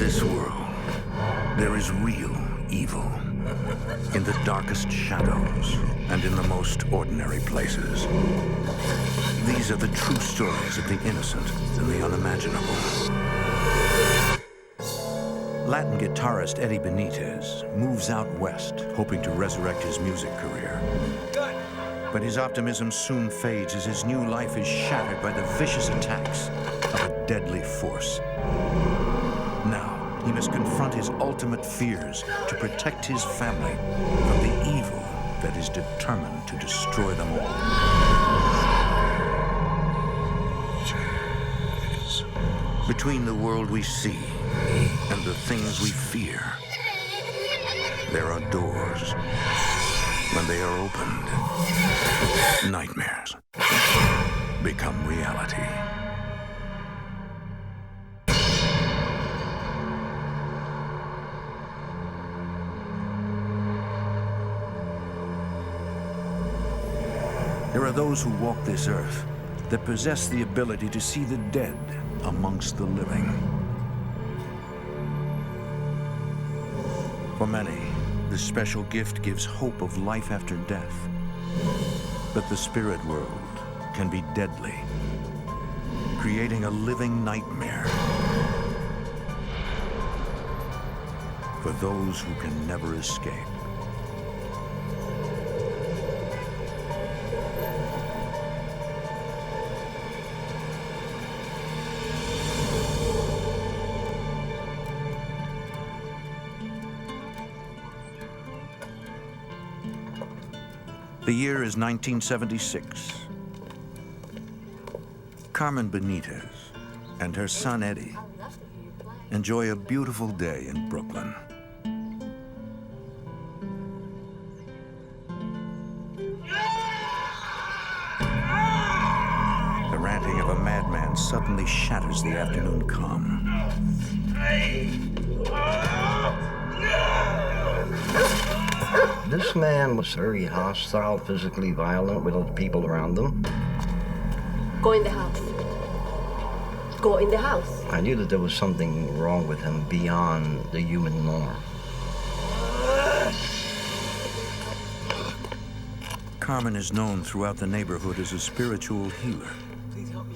this world, there is real evil in the darkest shadows and in the most ordinary places. These are the true stories of the innocent and the unimaginable. Latin guitarist Eddie Benitez moves out west, hoping to resurrect his music career. But his optimism soon fades as his new life is shattered by the vicious attacks of a deadly force. Now, he must confront his ultimate fears to protect his family from the evil that is determined to destroy them all. Between the world we see and the things we fear, there are doors. When they are opened, nightmares become reality. There are those who walk this earth that possess the ability to see the dead amongst the living. For many, this special gift gives hope of life after death. But the spirit world can be deadly, creating a living nightmare for those who can never escape. The year is 1976. Carmen Benitez and her son Eddie enjoy a beautiful day in Brooklyn. The ranting of a madman suddenly shatters the afternoon calm. This man was very hostile, physically violent with other people around him. Go in the house. Go in the house. I knew that there was something wrong with him beyond the human norm. Carmen is known throughout the neighborhood as a spiritual healer.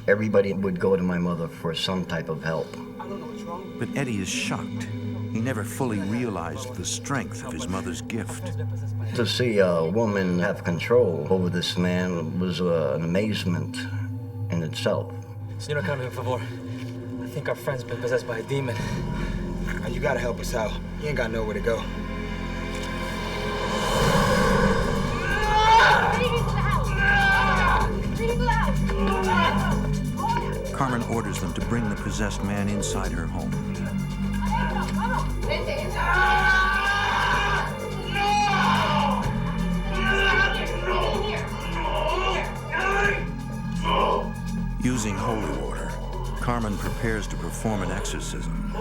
Everybody would go to my mother for some type of help. But Eddie is shocked. He never fully realized the strength of his mother's gift. To see a woman have control over this man was an amazement in itself. Señor Carmen, por favor. I think our friend's been possessed by a demon. You gotta help us out. He ain't got nowhere to go. Carmen orders them to bring the possessed man inside her home. Using holy water, Carmen prepares to perform an exorcism.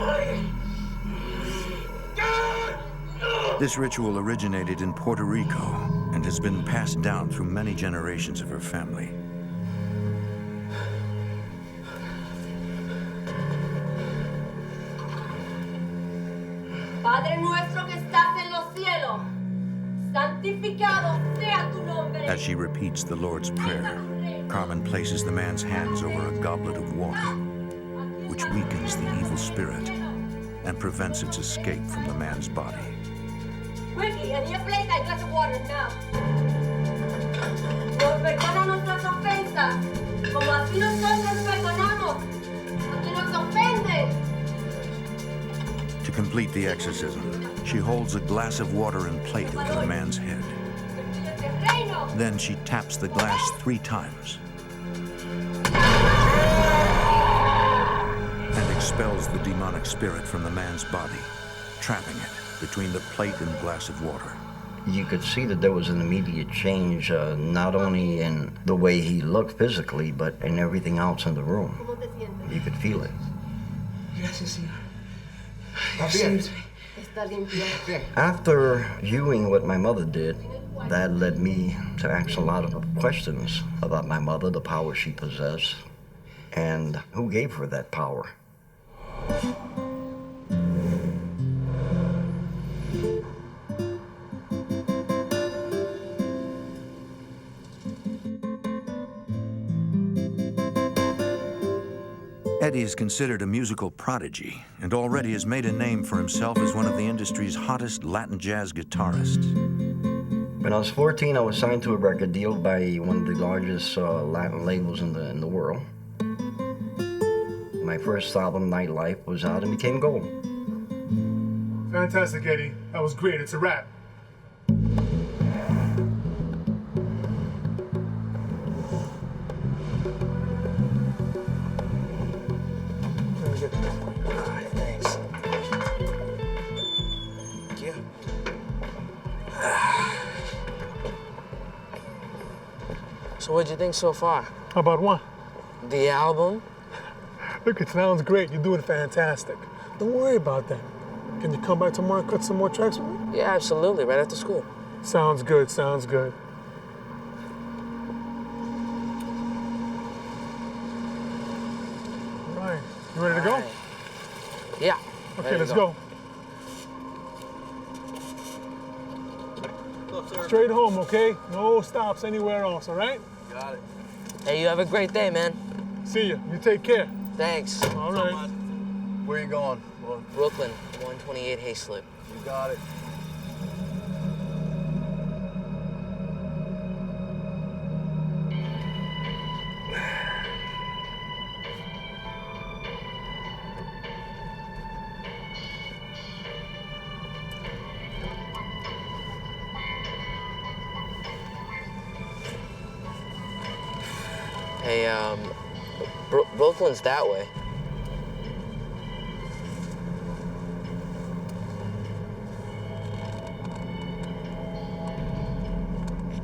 This ritual originated in Puerto Rico and has been passed down through many generations of her family. Padre nuestro que estás en los cielos, santificado sea tu nombre. As she repeats the Lord's Prayer, Carmen places the man's hands over a goblet of water, which weakens the evil spirit and prevents its escape from the man's body. Quickly, in your place, a glass of water now. Nos perdona nuestras ofensas, como así nosotros perdonamos a quien nos ofende. To complete the exorcism, she holds a glass of water and plate over the man's head. Then she taps the glass 3 times and expels the demonic spirit from the man's body, trapping it between the plate and glass of water. You could see that there was an immediate change, not only in the way he looked physically, but in everything else in the room. You could feel it. Gracias, señor. After viewing what my mother did, that led me to ask a lot of questions about my mother, the power she possessed, and who gave her that power. Eddie is considered a musical prodigy and already has made a name for himself as one of the industry's hottest Latin jazz guitarists. When I was 14, I was signed to a record deal by one of the largest Latin labels in the world. My first album, Nightlife, was out and became gold. Fantastic, Eddie. That was great. It's a wrap. Thanks. Thank you. So what'd you think so far? How about one? The album? Look, it sounds great. You're doing fantastic. Don't worry about that. Can you come by tomorrow and cut some more tracks with me? Yeah, absolutely. Right after school. Sounds good, sounds good. All right. You ready to go? Right. Yeah. Okay, let's go. Straight home, okay? No stops anywhere else, all right? Got it. Hey, you have a great day, man. See ya. You take care. Thanks. All right. Where you going? Brooklyn, 128 Hayslip. You got it. Hey, Brooklyn's that way.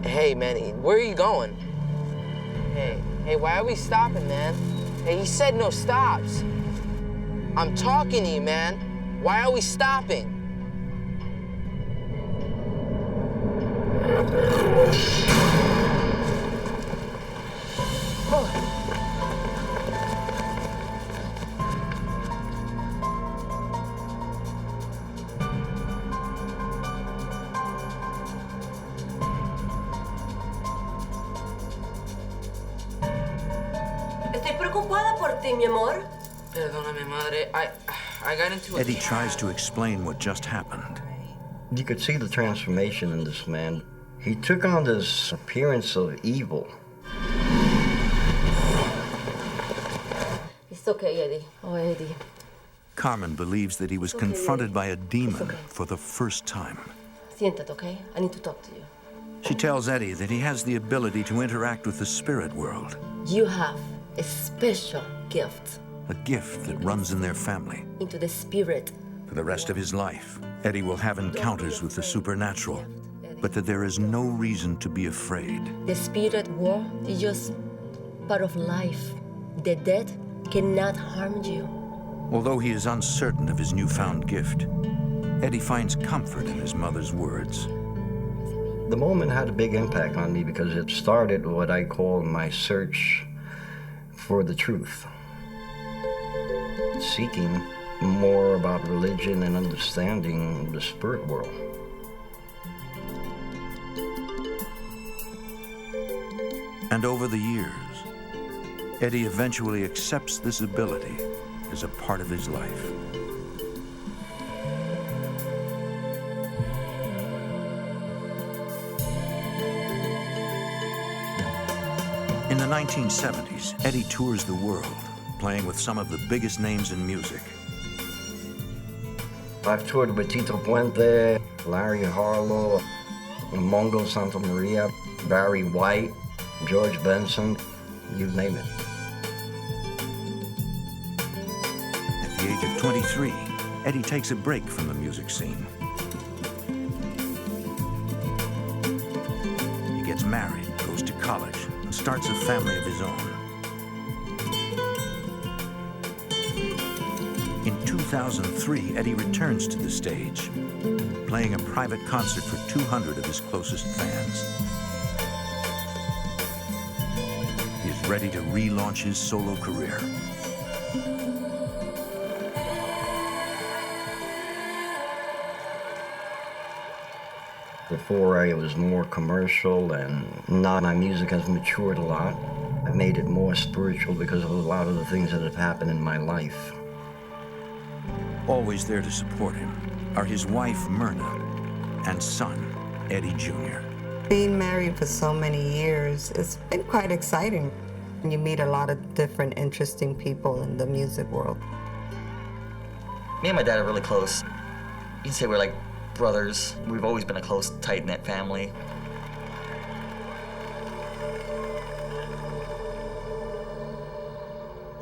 Hey, man, where are you going? Hey, why are we stopping, man? Hey, he said no stops. I'm talking to you, man. Why are we stopping? Estoy preocupada por ti, mi amor. Perdóname, madre. I got into a... Eddie tries to explain what just happened. You could see the transformation in this man. He took on this appearance of evil. It's okay, Eddie. Oh, Eddie. Carmen believes that he was confronted by a demon for the first time. Siéntate, okay? I need to talk to you. She tells Eddie that he has the ability to interact with the spirit world, You have a special gift a gift that runs in their family. into the spirit. For the rest of his life, Eddie will have encounters with the supernatural, but that there is no reason to be afraid. The spirit world is just part of life. The dead cannot harm you. Although he is uncertain of his newfound gift, Eddie finds comfort in his mother's words. The moment had a big impact on me because it started what I call my search for the truth. Seeking more about religion and understanding the spirit world. And over the years, Eddie eventually accepts this ability as a part of his life. In the 1970s, Eddie tours the world, playing with some of the biggest names in music. I've toured with Tito Puente, Larry Harlow, Mongo Santa Maria, Barry White, George Benson, you name it. At the age of 23, Eddie takes a break from the music scene. He gets married, goes to college, and starts a family of his own. In 2003, Eddie returns to the stage, playing a private concert for 200 of his closest fans. He is ready to relaunch his solo career. Before I was more commercial and now my music has matured a lot. It made it more spiritual because of a lot of the things that have happened in my life. Always there to support him are his wife, Myrna, and son, Eddie Jr. Being married for so many years, it's been quite exciting. You meet a lot of different interesting people in the music world. Me and my dad are really close. You can say we're like brothers. We've always been a close, tight-knit family.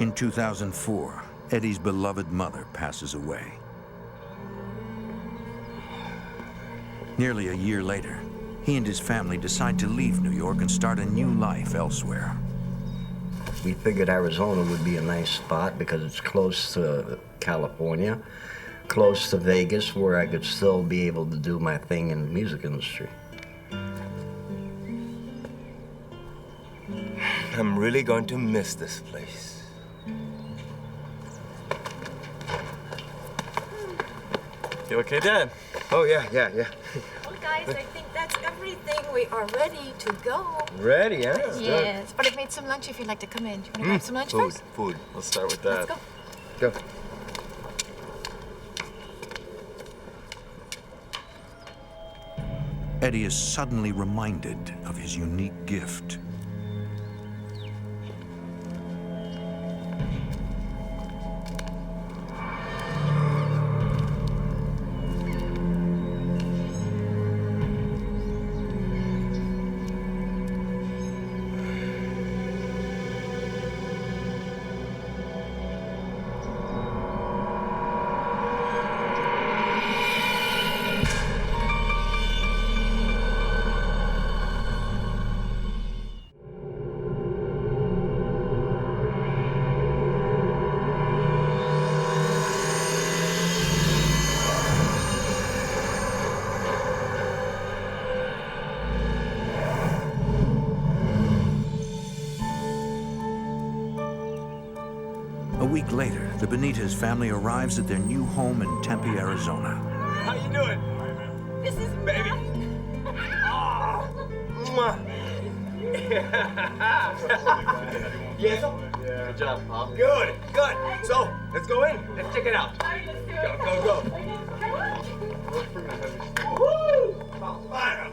In 2004, Eddie's beloved mother passes away. Nearly a year later, he and his family decide to leave New York and start a new life elsewhere. We figured Arizona would be a nice spot because it's close to California, close to Vegas, where I could still be able to do my thing in the music industry. I'm really going to miss this place. You okay, Dad? Oh, yeah. Well, guys, I think that's everything. We are ready to go. Ready, huh? Yes, but I've made some lunch if you'd like to come in. Do you want to grab some lunch first? Food. Let's start with that. Let's go. Go. Eddie is suddenly reminded of his unique gift. A week later, the Benitez family arrives at their new home in Tempe, Arizona. How you doing? This is Baby. Oh, mwah. Yes? Good job, Pop. Good. So, let's go in. Let's check it out. Go. Woo! Fire.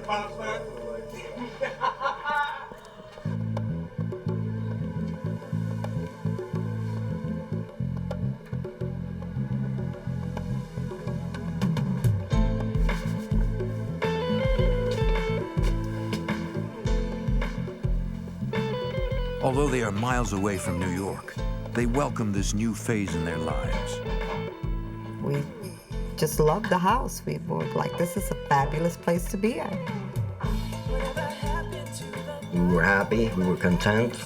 Although they are miles away from New York, they welcome this new phase in their lives. We just loved the house. We were like, this is a fabulous place to be at. We were happy, we were content.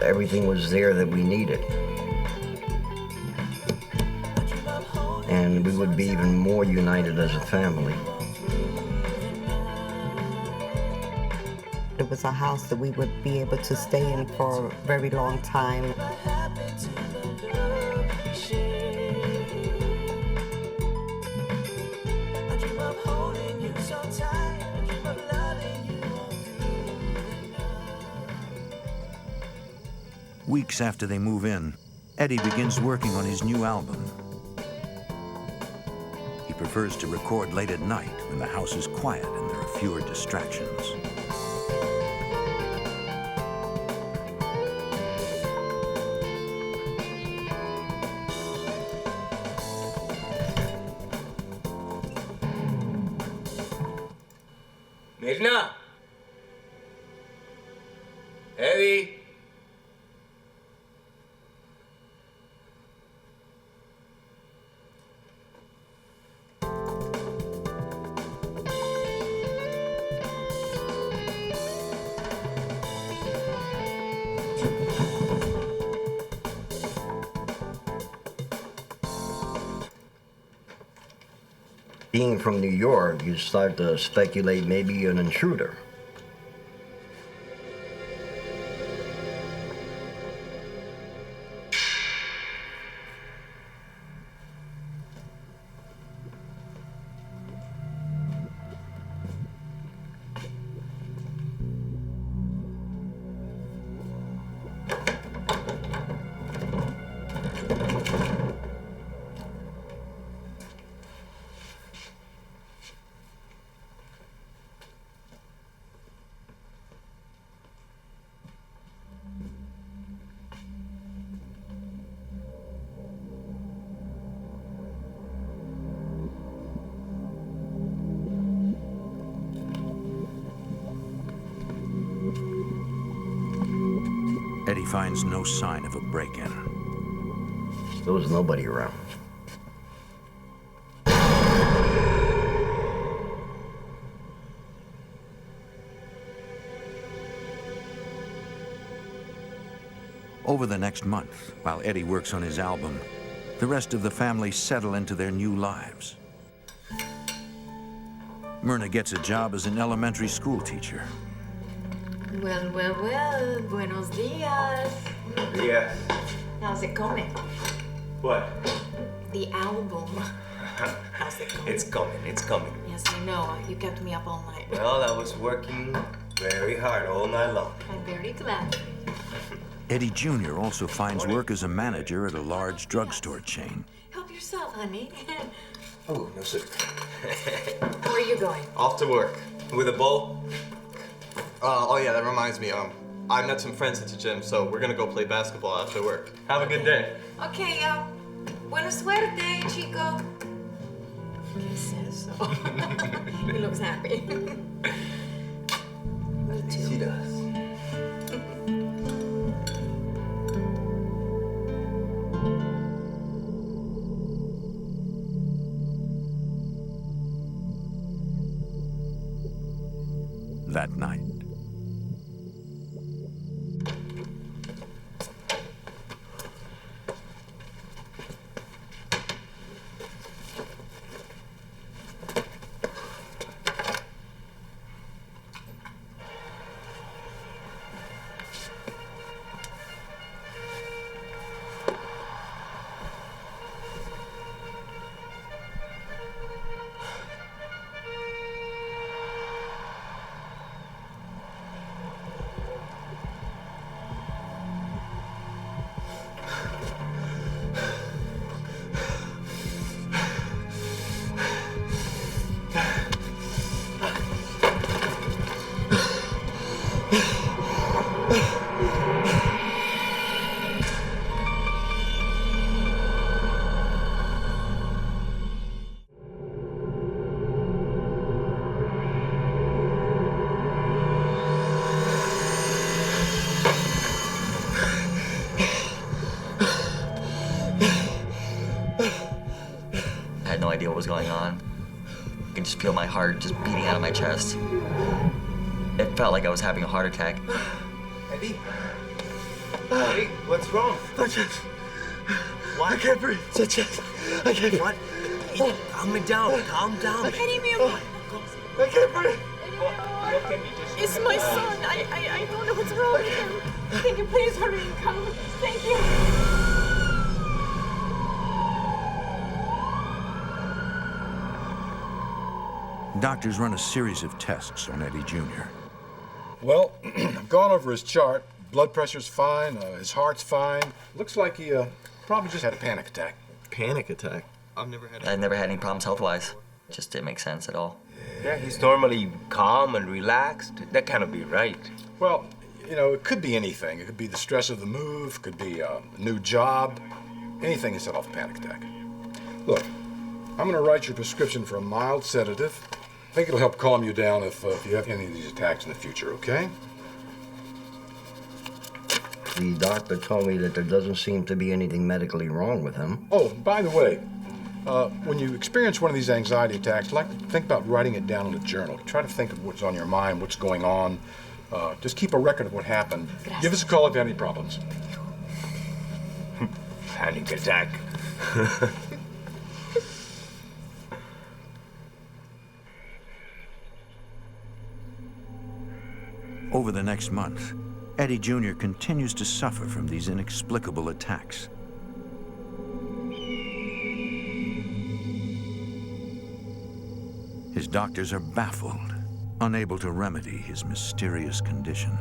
Everything was there that we needed. And we would be even more united as a family. It was a house that we would be able to stay in for a very long time. Weeks after they move in, Eddie begins working on his new album. He prefers to record late at night when the house is quiet and there are fewer distractions. Mirna. Eddie. Being from New York, you start to speculate maybe you're an intruder. Eddie finds no sign of a break-in. There was nobody around. Over the next month, while Eddie works on his album, the rest of the family settle into their new lives. Myrna gets a job as an elementary school teacher. Well, well, well. Buenos dias. Yes. How's it going? What? The album. How's it going? It's coming, it's coming. Yes, I know. You kept me up all night. Well, I was working very hard all night long. I'm very glad. Eddie Jr. also finds work as a manager at a large drugstore chain. Help yourself, honey. Oh, no, sir. Where are you going? Off to work. With a bowl. Oh yeah, that reminds me. I met some friends at the gym, so we're gonna go play basketball after work. Have a good day. Okay, buena suerte, chico. He says so. He looks happy. Me too. She does. That night. I had no idea what was going on. I could just feel my heart just beating out of my chest. It felt like I was having a heart attack. Eddie? Eddie, what's wrong? My chest. What? I can't breathe. My chest. I can't. What? Calm it down. Calm down. Eddie, mi amor. I can't breathe. It's my son. I don't know what's wrong with him. Can you please hurry and come? Thank you. Doctors run a series of tests on Eddie Jr. Well, I've gone over his chart. Blood pressure's fine, his heart's fine. Looks like he probably just had a panic attack. Panic attack? I've never had any problems health-wise. Just didn't make sense at all. Yeah, he's normally calm and relaxed. That cannot be right. Well, you know, it could be anything. It could be the stress of the move, could be a new job, anything to set off a panic attack. Look, I'm gonna write your prescription for a mild sedative. I think it'll help calm you down if you have any of these attacks in the future, okay? The doctor told me that there doesn't seem to be anything medically wrong with him. Oh, by the way, when you experience one of these anxiety attacks, I'd like to think about writing it down in a journal. Try to think of what's on your mind, what's going on. Just keep a record of what happened. Gracias. Give us a call if you have any problems. Panic attack. Over the next month, Eddie Jr. continues to suffer from these inexplicable attacks. His doctors are baffled, unable to remedy his mysterious condition.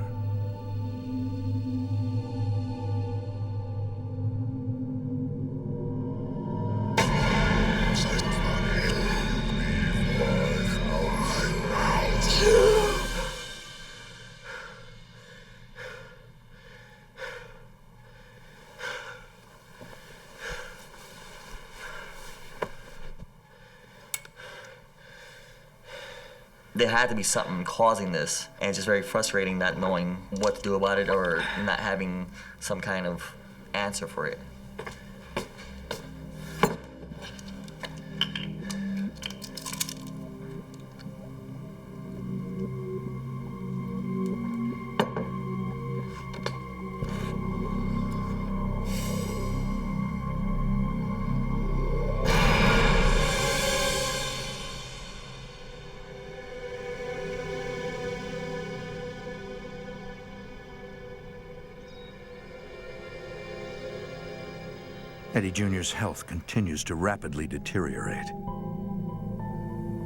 There had to be something causing this, and it's just very frustrating not knowing what to do about it or not having some kind of answer for it. Eddie Jr.'s health continues to rapidly deteriorate.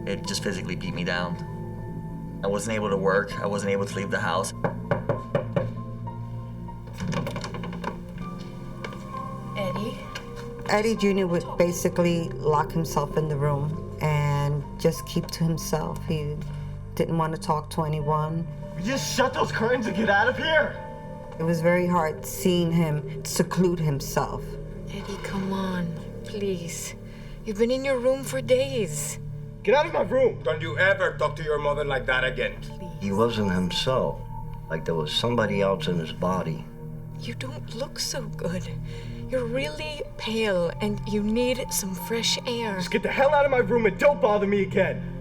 It just physically beat me down. I wasn't able to work. I wasn't able to leave the house. Eddie? Eddie Jr. would basically lock himself in the room and just keep to himself. He didn't want to talk to anyone. Just shut those curtains and get out of here! It was very hard seeing him seclude himself. Eddie, come on, please. You've been in your room for days. Get out of my room! Don't you ever talk to your mother like that again. He wasn't himself. Like there was somebody else in his body. You don't look so good. You're really pale and you need some fresh air. Just get the hell out of my room and don't bother me again!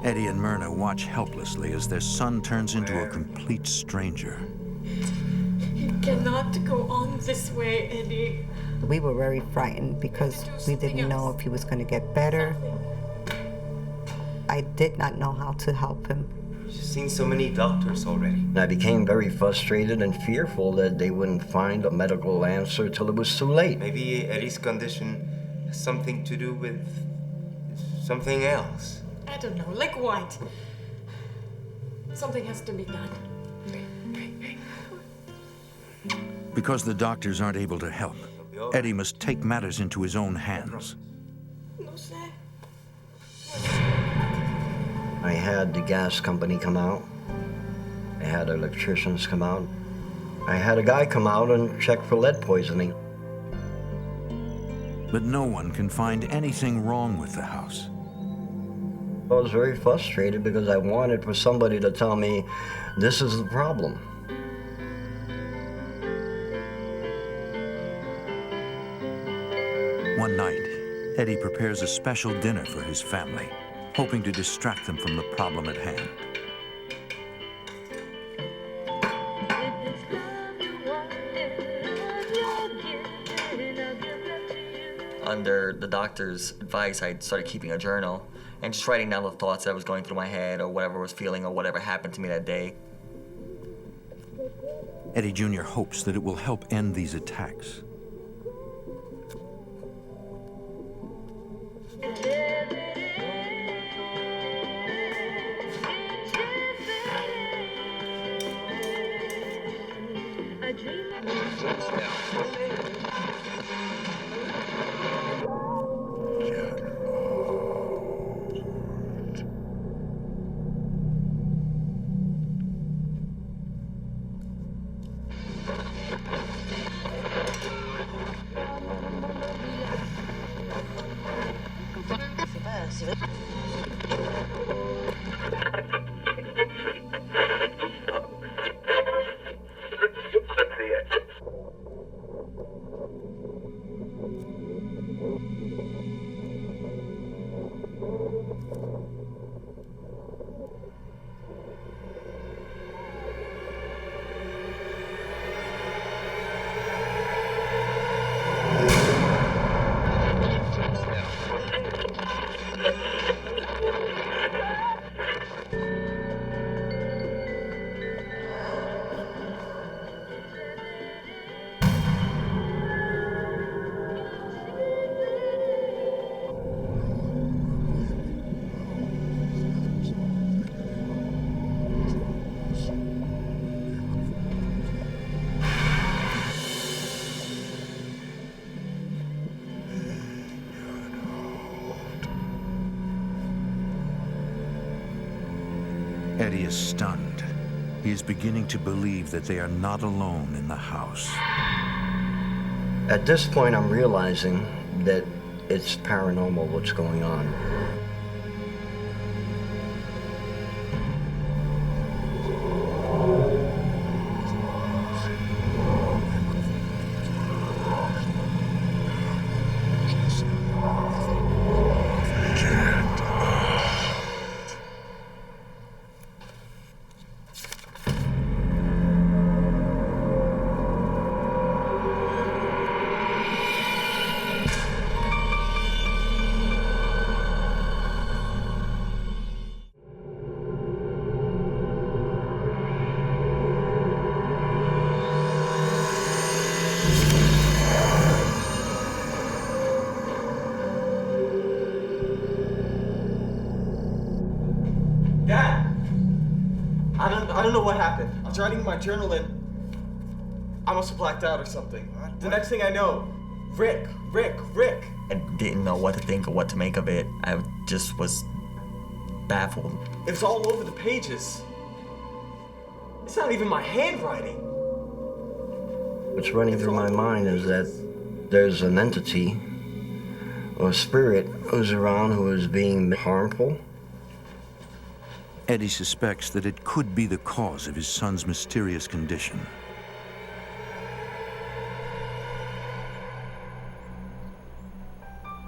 Eddie and Myrna watch helplessly as their son turns into a complete stranger. You cannot go on this way, Eddie. We were very frightened because we didn't know if he was going to get better. I did not know how to help him. You've seen so many doctors already. And I became very frustrated and fearful that they wouldn't find a medical answer till it was too late. Maybe Eddie's condition has something to do with something else. I don't know, like what? Something has to be done. Because the doctors aren't able to help, Eddie must take matters into his own hands. No sé. I had the gas company come out. I had electricians come out. I had a guy come out and check for lead poisoning. But no one can find anything wrong with the house. I was very frustrated because I wanted for somebody to tell me, this is the problem. One night, Eddie prepares a special dinner for his family, hoping to distract them from the problem at hand. Under the doctor's advice, I started keeping a journal and just writing down the thoughts that was going through my head or whatever I was feeling or whatever happened to me that day. Eddie Jr. hopes that it will help end these attacks. Eddie is stunned. He is beginning to believe that they are not alone in the house. At this point, I'm realizing that it's paranormal what's going on. I don't know what happened. I was writing in my journal and I must have blacked out or something. The next thing I know, Rick. I didn't know what to think or what to make of it. I just was baffled. It was all over the pages. It's not even my handwriting. What's running through my mind is that there's an entity or spirit who's around who is being harmful. Eddie suspects that it could be the cause of his son's mysterious condition.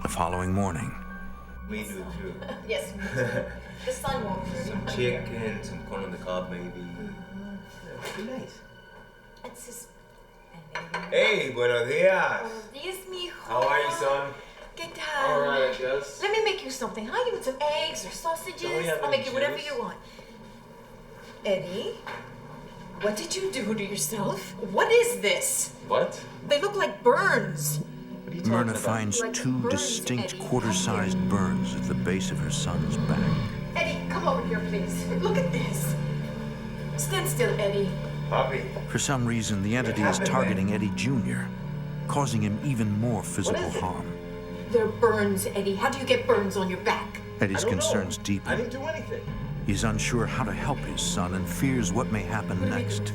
The following morning, We do too. Yes, me too. The sun won't hurt. Some chicken, some corn on the cob, maybe. Yeah, be nice. It's just... Hey, buenos dias. Buenos dias, mijo. How are you, son? ¿Qué tal? All right, I guess. Let me make you something, huh? You want some eggs or sausages? Don't we have I'll any make you whatever juice? you want. Eddie, what did you do to yourself? What is this? What? They look like burns. What are you talking Myrna about? finds Like two burns, distinct Eddie. quarter-sized burns at the base of her son's back. Eddie, come over here, please. Look at this. Stand still, Eddie. Papi. For some reason, the entity is targeting Eddie Jr., causing him even more physical harm. They're burns, Eddie. How do you get burns on your back? Eddie's I don't know. concerns I deepen. didn't do anything. He's unsure how to help his son and fears what may happen next.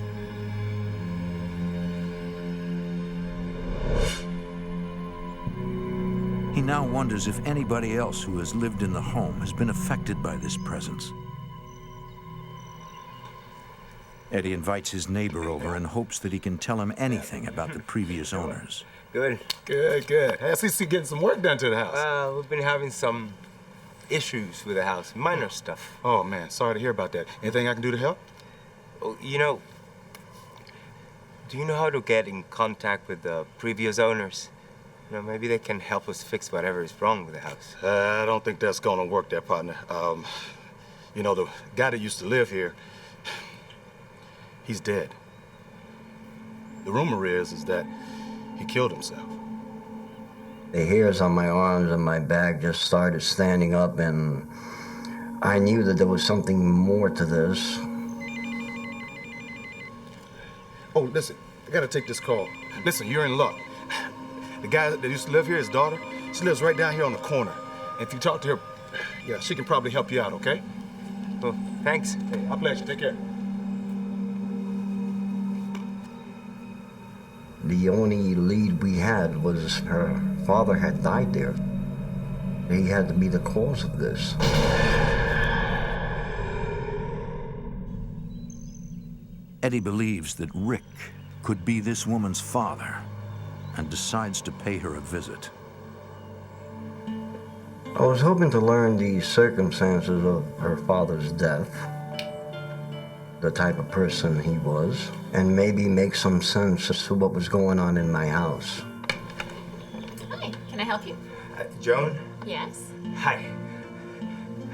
He now wonders if anybody else who has lived in the home has been affected by this presence. Eddie invites his neighbor over and hopes that he can tell him anything about the previous owners. Good. Good. Hey, I see you getting some work done to the house. We've been having some issues with the house, minor stuff. Oh, man, sorry to hear about that. Anything I can do to help? Oh, you know, do you know how to get in contact with the previous owners? You know, maybe they can help us fix whatever is wrong with the house. I don't think that's gonna work there, partner. You know, the guy that used to live here, he's dead. The rumor is that he killed himself. The hairs on my arms and my back just started standing up, and I knew that there was something more to this. Oh, listen, I gotta take this call. Listen, you're in luck. The guy that used to live here, his daughter, she lives right down here on the corner. And if you talk to her, yeah, she can probably help you out, okay? Well, thanks. Hey, our pleasure. Take care. The only lead we had was her father had died there. He had to be the cause of this. Eddie believes that Rick could be this woman's father and decides to pay her a visit. I was hoping to learn the circumstances of her father's death, the type of person he was, and maybe make some sense as to what was going on in my house. Hi, can I help you? Joan? Yes. Hi.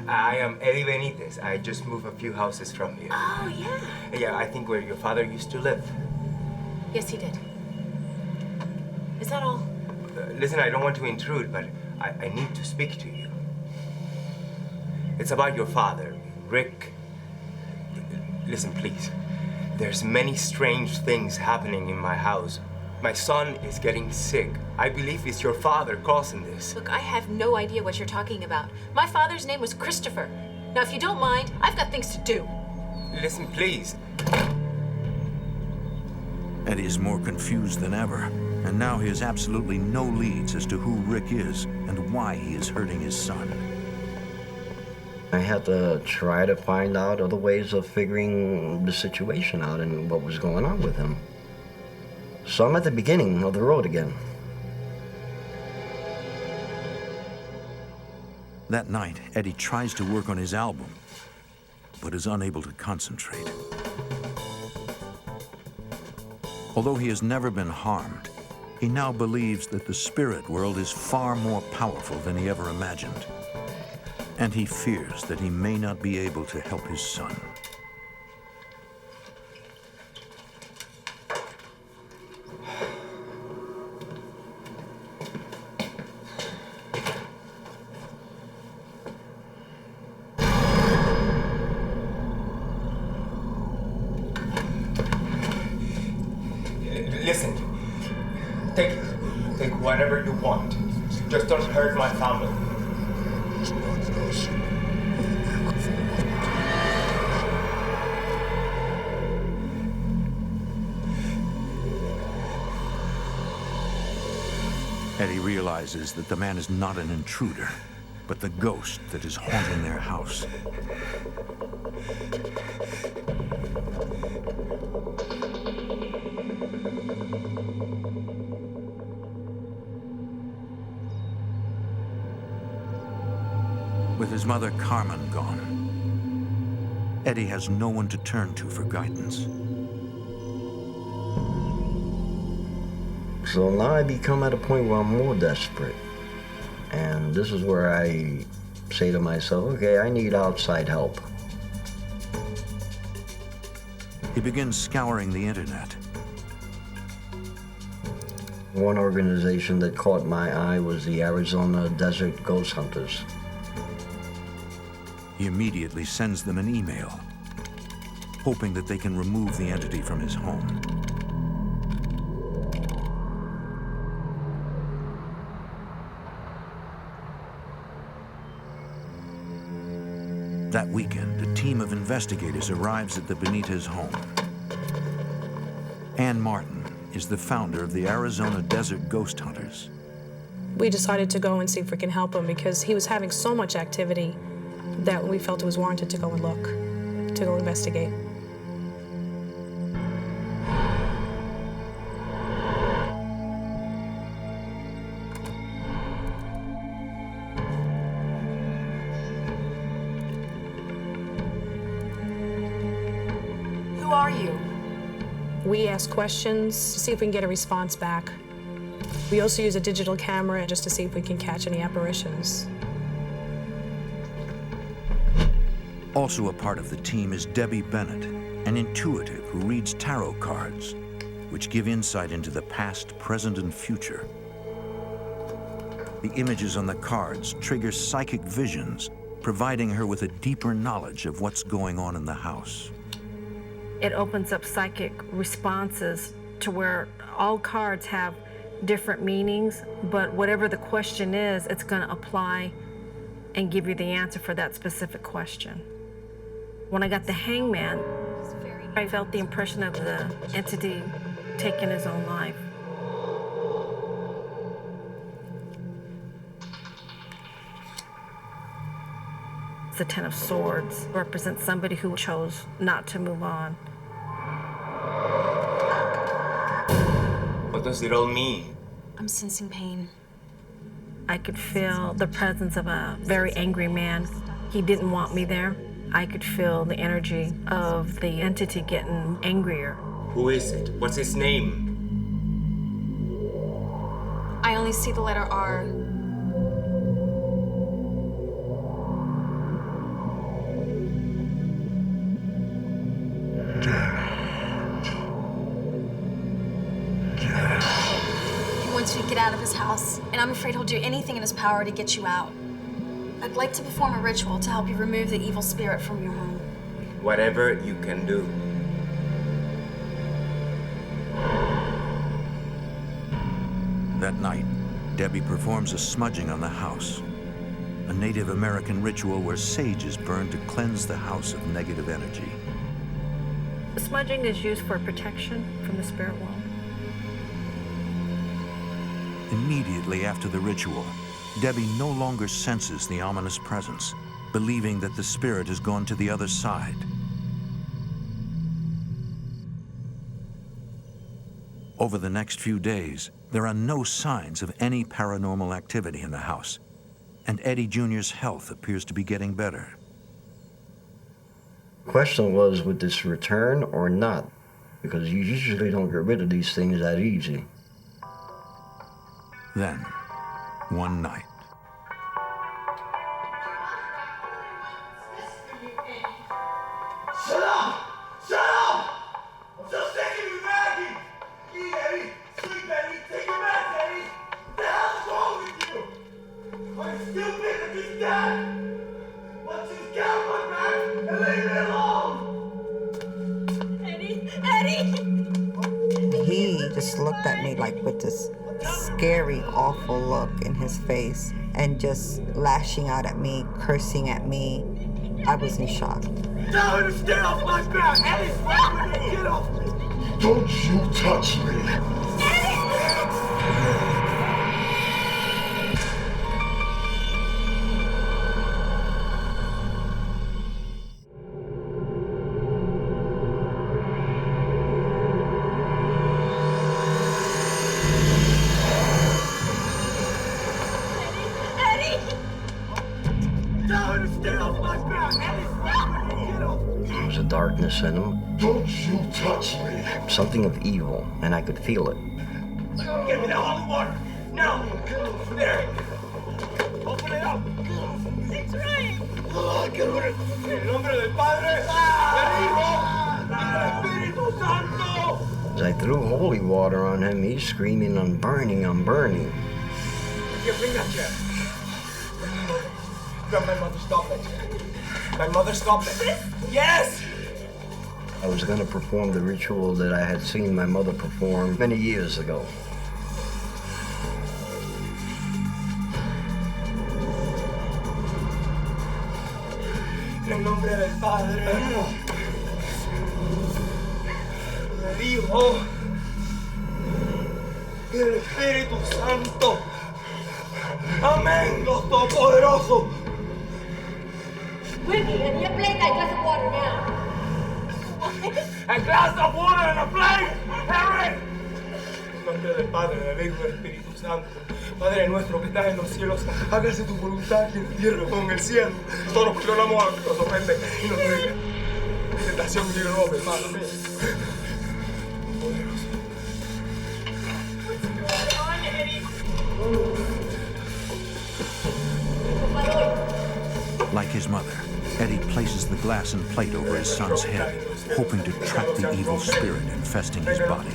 I am Eddie Benitez. I just moved a few houses from here. Oh, yeah. Yeah, I think where your father used to live. Yes, he did. Is that all? Listen, I don't want to intrude, but I need to speak to you. It's about your father, Rick. Listen, please. There's many strange things happening in my house. My son is getting sick. I believe it's your father causing this. Look, I have no idea what you're talking about. My father's name was Christopher. Now, if you don't mind, I've got things to do. Listen, please. Eddie is more confused than ever, and now he has absolutely no leads as to who Rick is and why he is hurting his son. I had to try to find out other ways of figuring the situation out and what was going on with him. So I'm at the beginning of the road again. That night, Eddie tries to work on his album, but is unable to concentrate. Although he has never been harmed, he now believes that the spirit world is far more powerful than he ever imagined. And he fears that he may not be able to help his son. Listen, take whatever you want. Just don't hurt my family. Eddie realizes that the man is not an intruder, but the ghost that is haunting their house. With his mother Carmen gone, Eddie has no one to turn to for guidance. So now I become at a point where I'm more desperate. And this is where I say to myself, okay, I need outside help. He begins scouring the internet. One organization that caught my eye was the Arizona Desert Ghost Hunters. He immediately sends them an email, hoping that they can remove the entity from his home. That weekend, a team of investigators arrives at the Benitez home. Ann Martin is the founder of the Arizona Desert Ghost Hunters. We decided to go and see if we can help him because he was having so much activity that we felt it was warranted to go and look, to go investigate. Who are you? We ask questions to see if we can get a response back. We also use a digital camera just to see if we can catch any apparitions. Also a part of the team is Debbie Bennett, an intuitive who reads tarot cards, which give insight into the past, present, and future. The images on the cards trigger psychic visions, providing her with a deeper knowledge of what's going on in the house. It opens up psychic responses to where all cards have different meanings, but whatever the question is, it's going to apply and give you the answer for that specific question. When I got the hangman, I felt the impression of the entity taking his own life. The Ten of Swords represents somebody who chose not to move on. What does it all mean? I'm sensing pain. I could feel the presence of a very angry man. He didn't want me there. I could feel the energy of the entity getting angrier. Who is it? What's his name? I only see the letter R. He wants you to get out of his house, and I'm afraid he'll do anything in his power to get you out. I'd like to perform a ritual to help you remove the evil spirit from your home. Whatever you can do. That night, Debbie performs a smudging on the house, a Native American ritual where sage is burned to cleanse the house of negative energy. Smudging is used for protection from the spirit world. Immediately after the ritual, Debbie no longer senses the ominous presence, believing that the spirit has gone to the other side. Over the next few days, there are no signs of any paranormal activity in the house, and Eddie Jr.'s health appears to be getting better. The question was, would this return or not? Because you usually don't get rid of these things that easy. Then, one night, Shut up! Shut up! I'm so sick of you nagging! Eat, Eddie! Sleep, Eddie! Take your meds, Eddie! What the hell's wrong with you? Are you stupid or just dead? Why don't you just get off my back and leave me alone? Eddie! Eddie! He just looked at me like with this scary, awful look in his face and just lashing out at me, cursing at me. I was in shock. Tell her to stay off my back! Eddie! Get off me! Don't you touch me! There was a darkness in him. Don't you touch me! Something of evil, and I could feel it. Get me the holy water! Now! There! Open it up! It's right! En el nombre del Padre, del Hijo, y del Espíritu Santo! As I threw holy water on him, he's screaming, I'm burning, I'm burning. Here, bring that chair. Grab my mother's goblet. My mother's goblet. Yes! I was going to perform the ritual that I had seen my mother perform many years ago. En el nombre del Padre, del Hijo y del Espíritu Santo. Amén, Dios Todopoderoso. Whitney, and your plate, I glass of water now. A glass of water and a plate! Harry! En nombre del Padre, del Hijo y del Espíritu Santo. Padre nuestro que estás en los cielos, hágase tu voluntad aquí en la tierra como en el cielo. Todos nos perdonamos a los que nos ofenden y nos traigan tentación y líbranos del mal. Amén. Poderoso. What's going on, Eddie? like his mother, Eddie places the glass and plate over his son's head, hoping to trap the evil spirit infesting his body.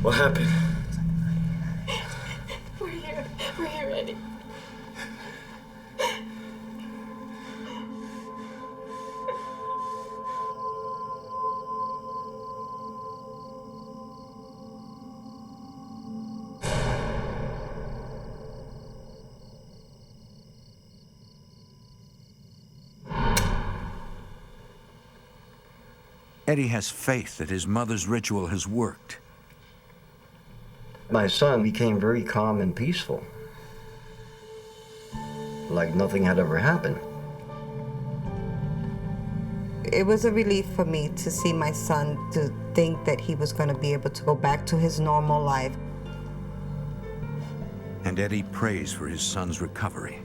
What happened? We're here, Eddie. Eddie has faith that his mother's ritual has worked. My son became very calm and peaceful, like nothing had ever happened. It was a relief for me to see my son, to think that he was going to be able to go back to his normal life. And Eddie prays for his son's recovery.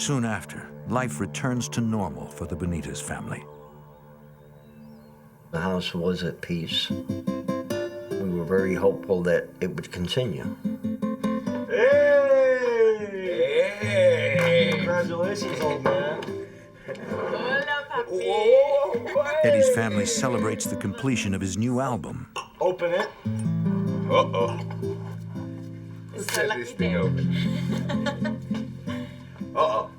Soon after, life returns to normal for the Benitez family. The house was at peace. We were very hopeful that it would continue. Hey! Congratulations, old man. Eddie's family celebrates the completion of his new album. Open it. Uh-oh. Let's get this thing open. Uh-oh.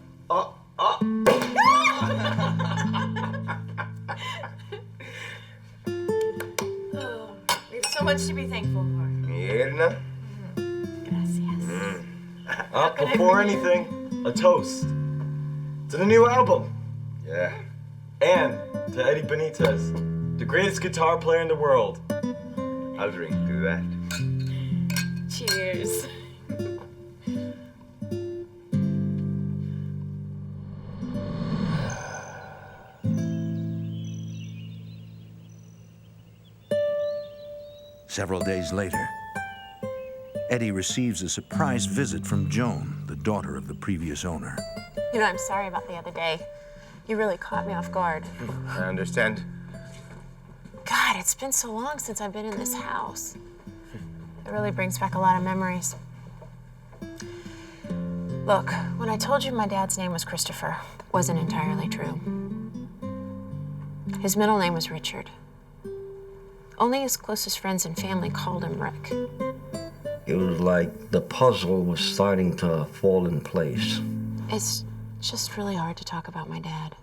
We have so much to be thankful for. Mierda. Gracias. Before anything, a toast to the new album. Yeah. And to Eddie Benitez, the greatest guitar player in the world. I'll drink to that. Cheers. Several days later, Eddie receives a surprise visit from Joan, the daughter of the previous owner. You know, I'm sorry about the other day. You really caught me off guard. I understand. God, it's been so long since I've been in this house. It really brings back a lot of memories. Look, when I told you my dad's name was Christopher, it wasn't entirely true. His middle name was Richard. Only his closest friends and family called him Rick. It was like the puzzle was starting to fall in place. It's just really hard to talk about my dad.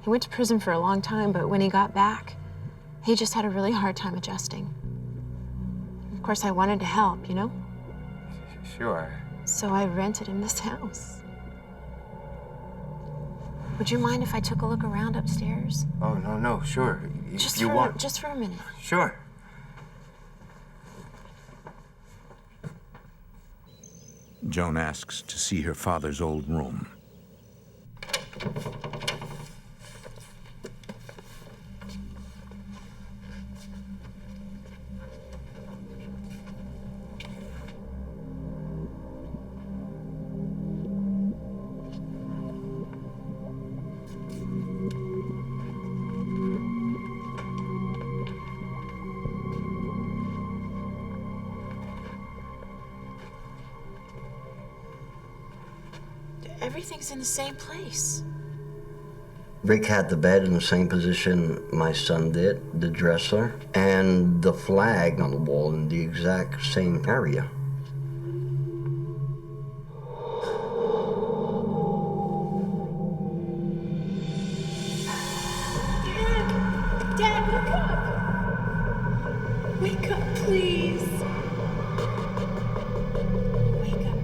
He went to prison for a long time, but when he got back, he just had a really hard time adjusting. Of course, I wanted to help, you know? Sure. So I rented him this house. Would you mind if I took a look around upstairs? Oh, no, sure. Just you want? Just for a minute. Sure. Joan asks to see her father's old room. Everything's in the same place. Rick had the bed in the same position my son did, the dresser, and the flag on the wall in the exact same area. Dad, wake up! Wake up, please. Wake up.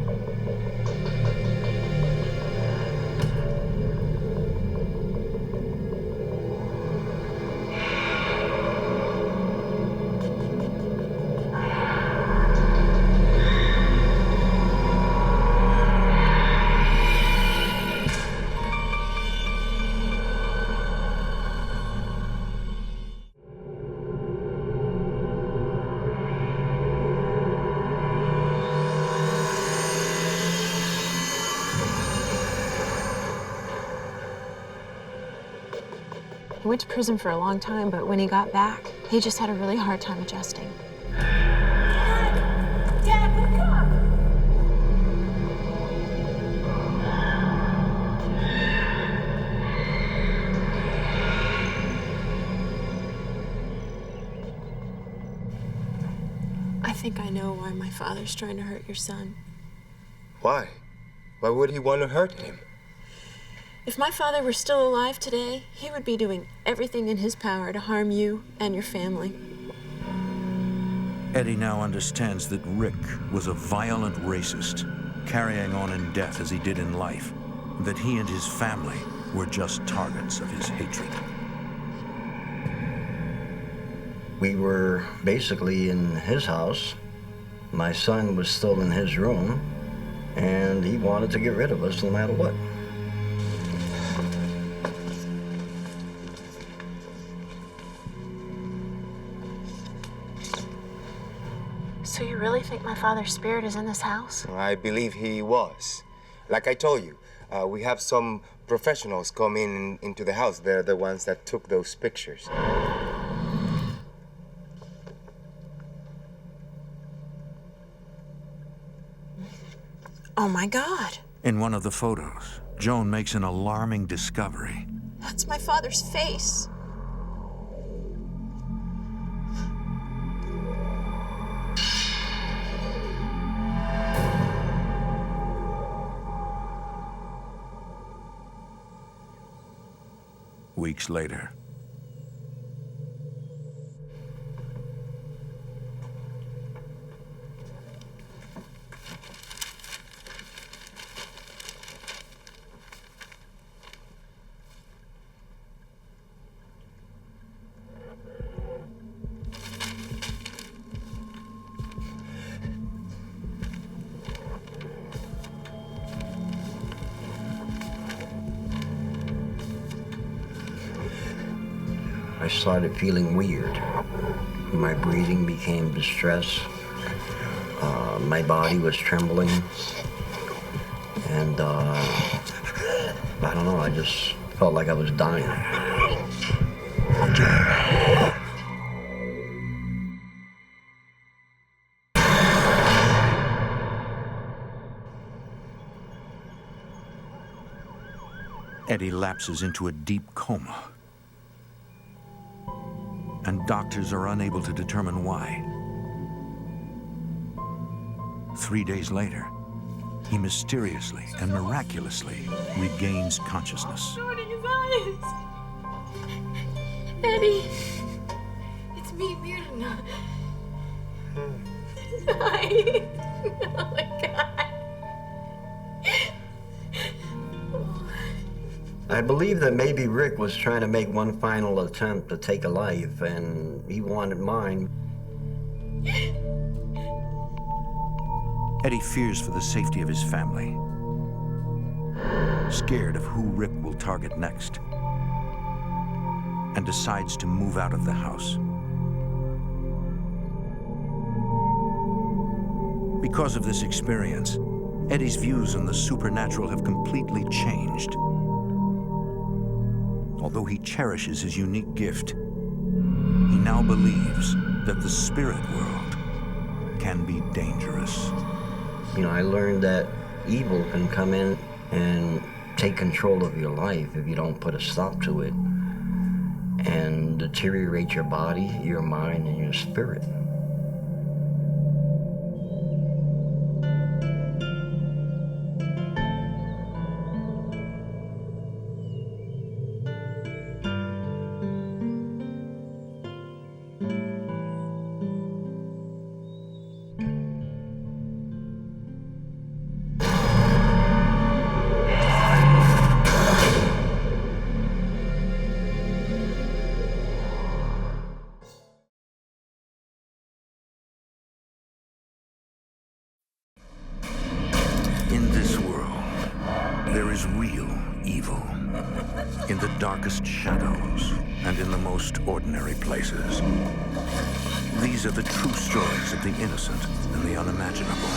He went to prison for a long time, but when he got back, he just had a really hard time adjusting. Dad, wake up! I think I know why my father's trying to hurt your son. Why? Why would he want to hurt him? If my father were still alive today, he would be doing everything in his power to harm you and your family. Eddie now understands that Rick was a violent racist, carrying on in death as he did in life, and that he and his family were just targets of his hatred. We were basically in his house. My son was still in his room, and he wanted to get rid of us no matter what. So you really think my father's spirit is in this house? I believe he was. Like I told you, we have some professionals come into the house. They're the ones that took those pictures. Oh my God. In one of the photos, Joan makes an alarming discovery. That's my father's face. Weeks later, I started feeling weird. My breathing became distressed. My body was trembling. And I don't know, I just felt like I was dying. Eddie lapses into a deep coma. And doctors are unable to determine why. 3 days later, he mysteriously and miraculously regains consciousness. Opening his eyes. Eddie, it's me, Mirna. Hi. Oh my God. I believe that maybe Rick was trying to make one final attempt to take a life, and he wanted mine. Eddie fears for the safety of his family, scared of who Rick will target next, and decides to move out of the house. Because of this experience, Eddie's views on the supernatural have completely changed. Although he cherishes his unique gift, he now believes that the spirit world can be dangerous. You know, I learned that evil can come in and take control of your life if you don't put a stop to it, and deteriorate your body, your mind, and your spirit. In this world, there is real evil. In the darkest shadows and in the most ordinary places. These are the true stories of the innocent and the unimaginable.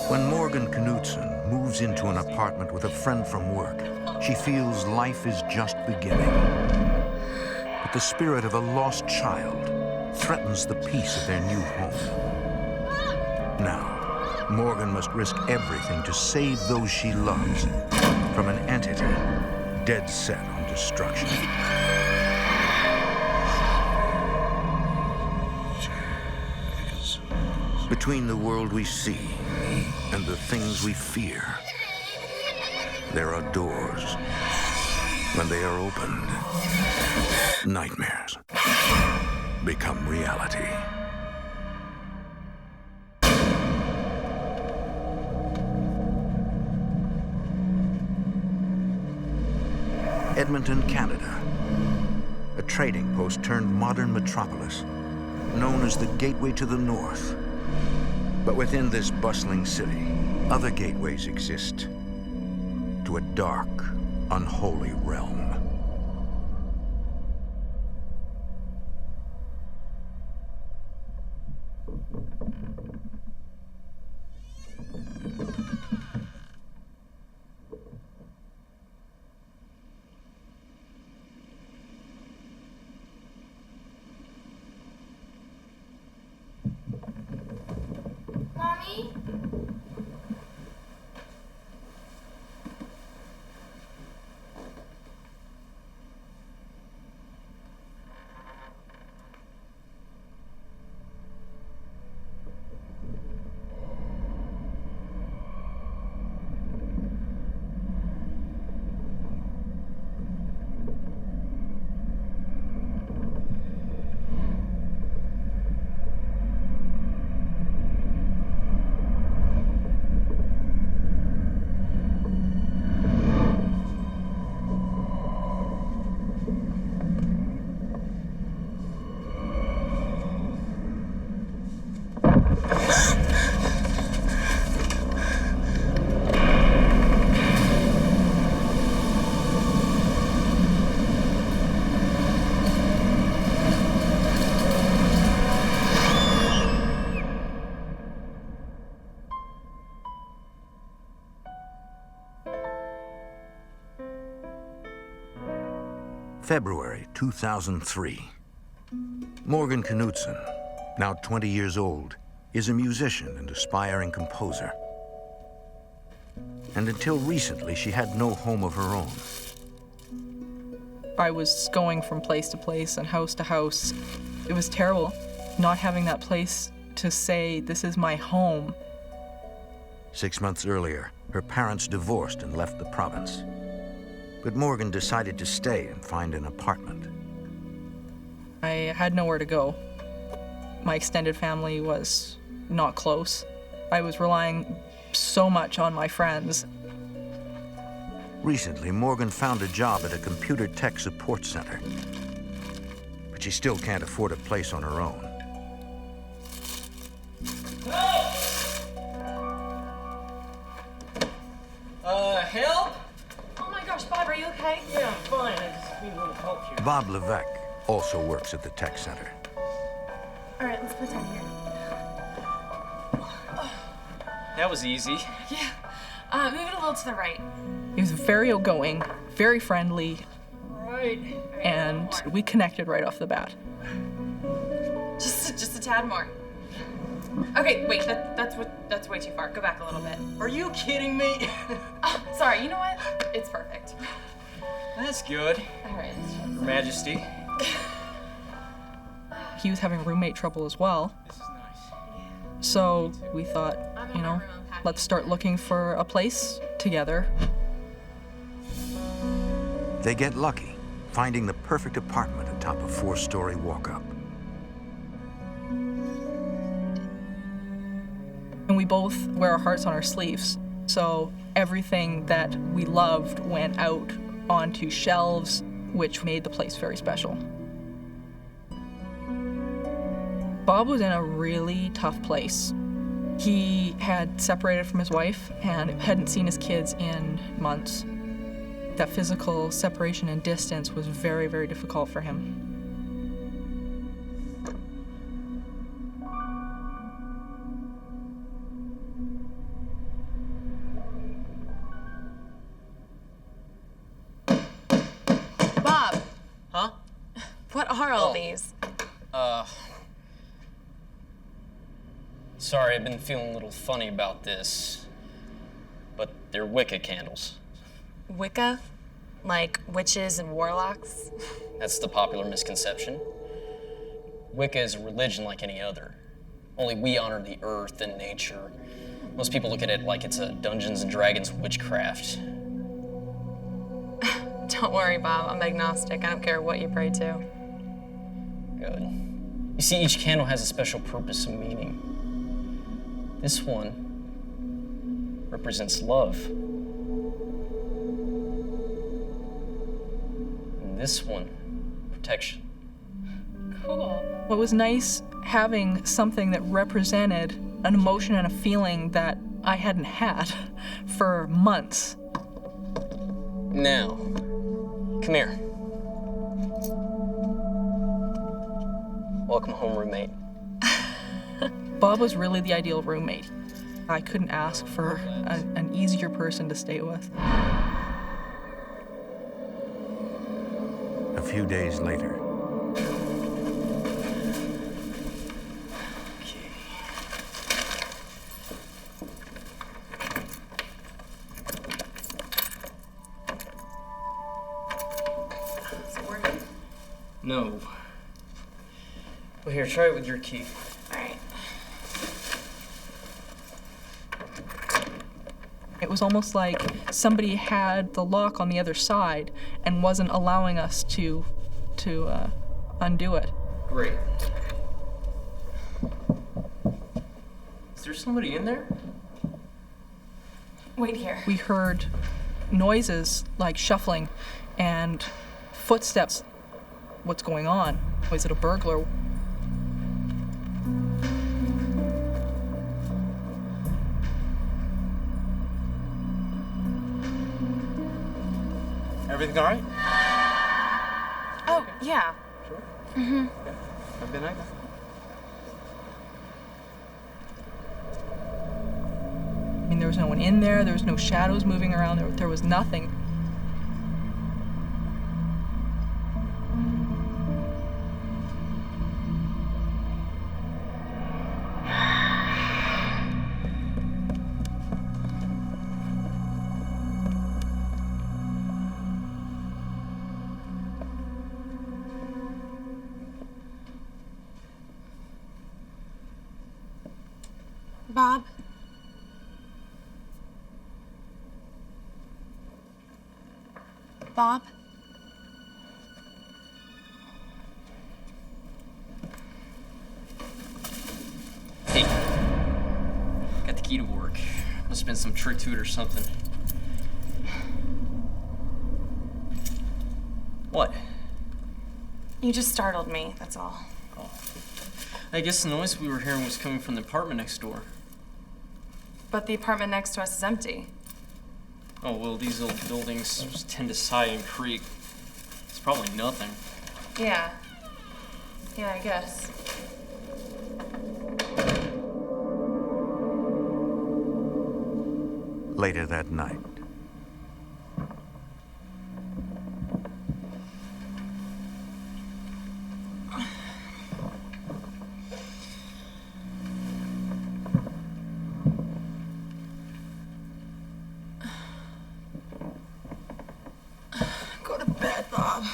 When Morgan Knudsen moves into an apartment with a friend from work, she feels life is just beginning. But the spirit of a lost child threatens the peace of their new home. Now, Morgan must risk everything to save those she loves from an entity dead set on destruction. Between the world we see and the things we fear, there are doors. When they are opened, nightmares become reality. Edmonton, Canada, a trading post turned modern metropolis, known as the Gateway to the North. But within this bustling city, other gateways exist to a dark, unholy realm. February 2003. Morgan Knudsen, now 20 years old, is a musician and aspiring composer. And until recently, she had no home of her own. I was going from place to place and house to house. It was terrible, not having that place to say, this is my home. 6 months earlier, her parents divorced and left the province. But Morgan decided to stay and find an apartment. I had nowhere to go. My extended family was not close. I was relying so much on my friends. Recently, Morgan found a job at a computer tech support center. But she still can't afford a place on her own. Help? Oh my gosh, Bob, are you okay? Yeah, I'm fine. I just need a little help here. Bob Levesque also works at the tech center. All right, let's pretend here. That was easy. Yeah. Move it a little to the right. He was very outgoing, very friendly, Right. and we connected right off the bat. Just a tad more. Okay, wait, that's way too far. Go back a little bit. Are you kidding me? Oh, sorry, you know what? It's perfect. That's good. All right, let's just... Your Majesty. He was having roommate trouble as well. This is nice. So we thought, you know, let's start looking for a place together. They get lucky, finding the perfect apartment atop a 4-story walk-up. And we both wear our hearts on our sleeves. So everything that we loved went out onto shelves, which made the place very special. Bob was in a really tough place. He had separated from his wife and hadn't seen his kids in months. That physical separation and distance was very, very difficult for him. Bob! Huh? What are all these? Sorry, I've been feeling a little funny about this, but they're Wicca candles. Wicca? Like witches and warlocks? That's the popular misconception. Wicca is a religion like any other. Only we honor the earth and nature. Most people look at it like it's a Dungeons and Dragons witchcraft. Don't worry, Bob. I'm agnostic. I don't care what you pray to. Good. You see, each candle has a special purpose and meaning. This one represents love. And this one, protection. Cool. What was nice having something that represented an emotion and a feeling that I hadn't had for months. Now, come here. Welcome home, roommate. Bob was really the ideal roommate. I couldn't ask for an easier person to stay with. A few days later. Is it working? No. Well, here, try it with your key. All right. It was almost like somebody had the lock on the other side and wasn't allowing us to undo it. Great. Is there somebody in there? Wait here. We heard noises like shuffling and footsteps. What's going on? Was it a burglar? Everything all right? Oh, yeah. Sure. Mm-hmm. Okay. Have a good night. I mean, there was no one in there. There was no shadows moving around. There was nothing. Bob? Bob? Hey, got the key to work. Must have been some trick to it or something. What? You just startled me, that's all. Oh. I guess the noise we were hearing was coming from the apartment next door. But the apartment next to us is empty. Oh, well, these old buildings tend to sigh and creak. It's probably nothing. Yeah. Yeah, I guess. Later that night. Go to bed, Bob.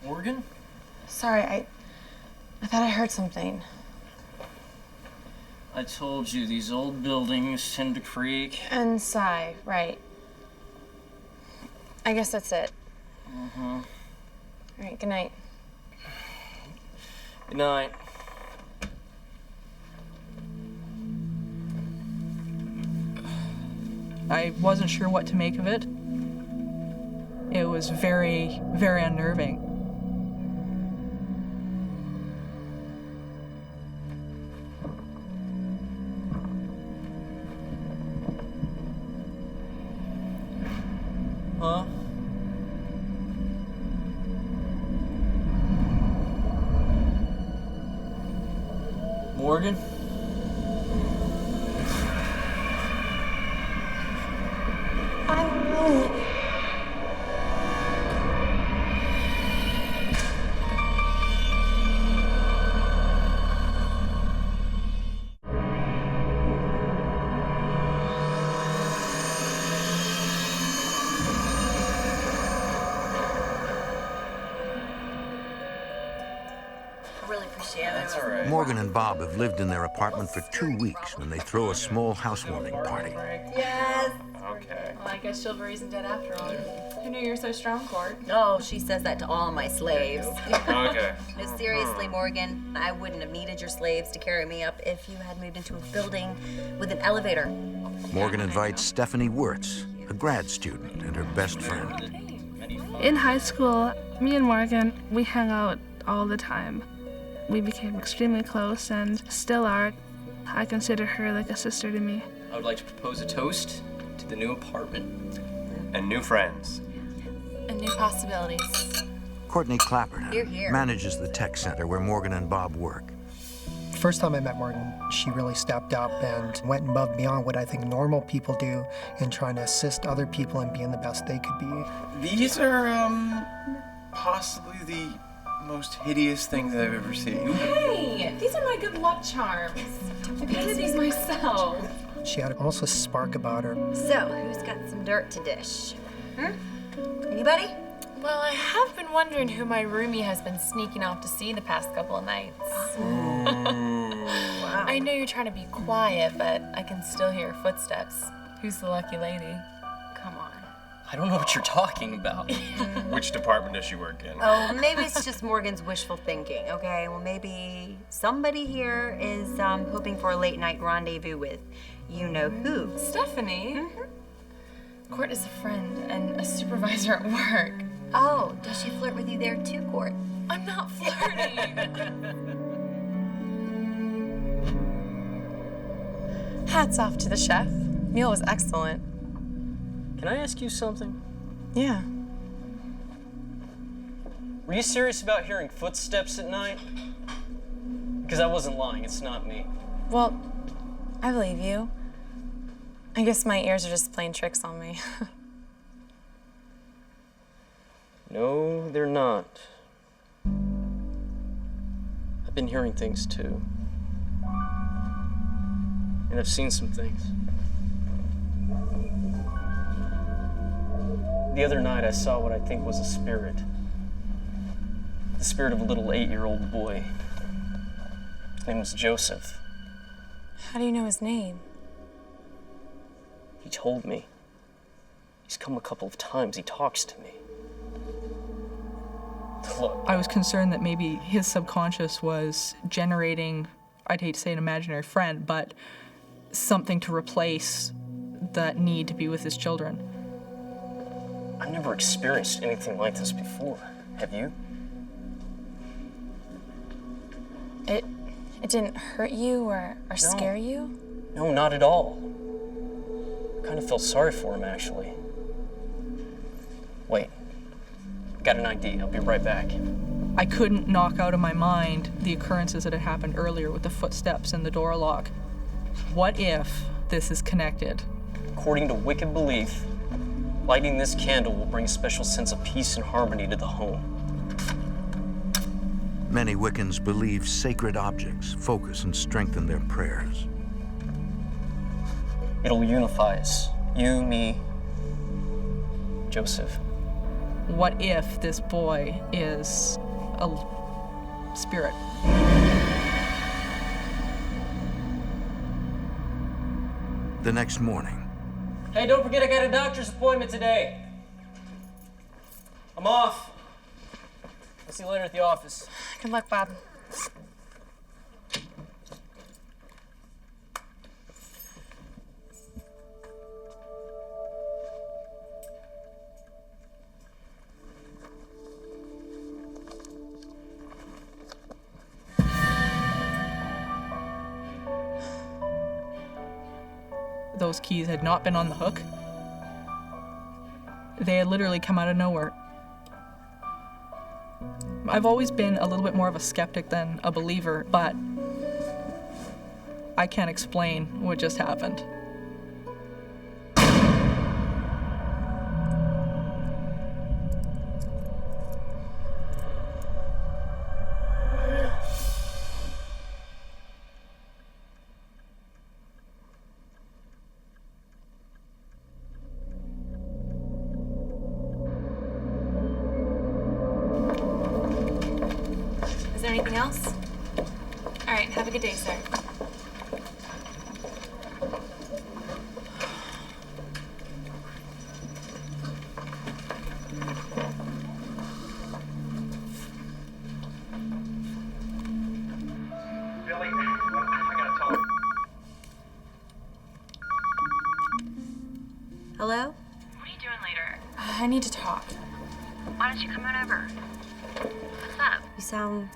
Morgan? Sorry, I thought I heard something. I told you, these old buildings tend to creak. And sigh, right. I guess that's it. Uh-huh. All right, good night. Good night. I wasn't sure what to make of it. It was very, very unnerving. Huh? Morgan? I really appreciate it. That's all right. Morgan and Bob have lived in their apartment for 2 weeks when they throw a small housewarming party. Yes. Okay. Well, I guess chivalry's dead after all. Who knew you were so strong, Court? Oh, she says that to all my slaves. Okay. No, seriously, Morgan, I wouldn't have needed your slaves to carry me up if you had moved into a building with an elevator. Morgan invites Stephanie Wirtz, a grad student, and her best friend. In high school, me and Morgan, we hung out all the time. We became extremely close and still are. I consider her like a sister to me. I would like to propose a toast to the new apartment. And new friends. And new possibilities. Courtney Clapperton Hear, hear. manages the tech center where Morgan and Bob work. First time I met Morgan, she really stepped up and went above and beyond what I think normal people do in trying to assist other people in being the best they could be. These are, possibly the most hideous things I've ever seen. Hey, these are my good luck charms. I painted these myself. She had almost a spark about her. So, who's got some dirt to dish? Anybody? Well, I have been wondering who my roomie has been sneaking off to see the past couple of nights. Wow. I know you're trying to be quiet, but I can still hear footsteps. Who's the lucky lady? Come on. I don't know what you're talking about. Which department does she work in? Oh, maybe it's just Morgan's wishful thinking, okay? Well, maybe somebody here is hoping for a late night rendezvous with you-know-who. Stephanie? Court is a friend and a supervisor at work. Oh, does she flirt with you there too, Court? I'm not flirting. Hats off to the chef. Meal was excellent. Can I ask you something? Yeah. Were you serious about hearing footsteps at night? Because I wasn't lying, it's not me. Well, I believe you. I guess my ears are just playing tricks on me. No, they're not. I've been hearing things too. And I've seen some things. The other night I saw what I think was a spirit. The spirit of a little 8-year-old boy. His name was Joseph. How do you know his name? He told me. He's come a couple of times. He talks to me. Look. I was concerned that maybe his subconscious was generating, I'd hate to say an imaginary friend, but something to replace that need to be with his children. I've never experienced anything like this before. Have you? It didn't hurt you or scare you? No, not at all. I kind of felt sorry for him, actually. Wait. Got an idea. I'll be right back. I couldn't knock out of my mind the occurrences that had happened earlier with the footsteps and the door lock. What if this is connected? According to Wiccan belief, lighting this candle will bring a special sense of peace and harmony to the home. Many Wiccans believe sacred objects focus and strengthen their prayers. It'll unify us. You, me, Joseph. What if this boy is a spirit? The next morning, Hey, don't forget I got a doctor's appointment today. I'm off. I'll see you later at the office. Good luck, Bob. Those keys had not been on the hook. They had literally come out of nowhere. I've always been a little bit more of a skeptic than a believer, but I can't explain what just happened. Is there anything else? All right, have a good day, sir. Billy, I gotta talk. Hello? What are you doing later? I need to talk. Why don't you come on over? What's up? You sound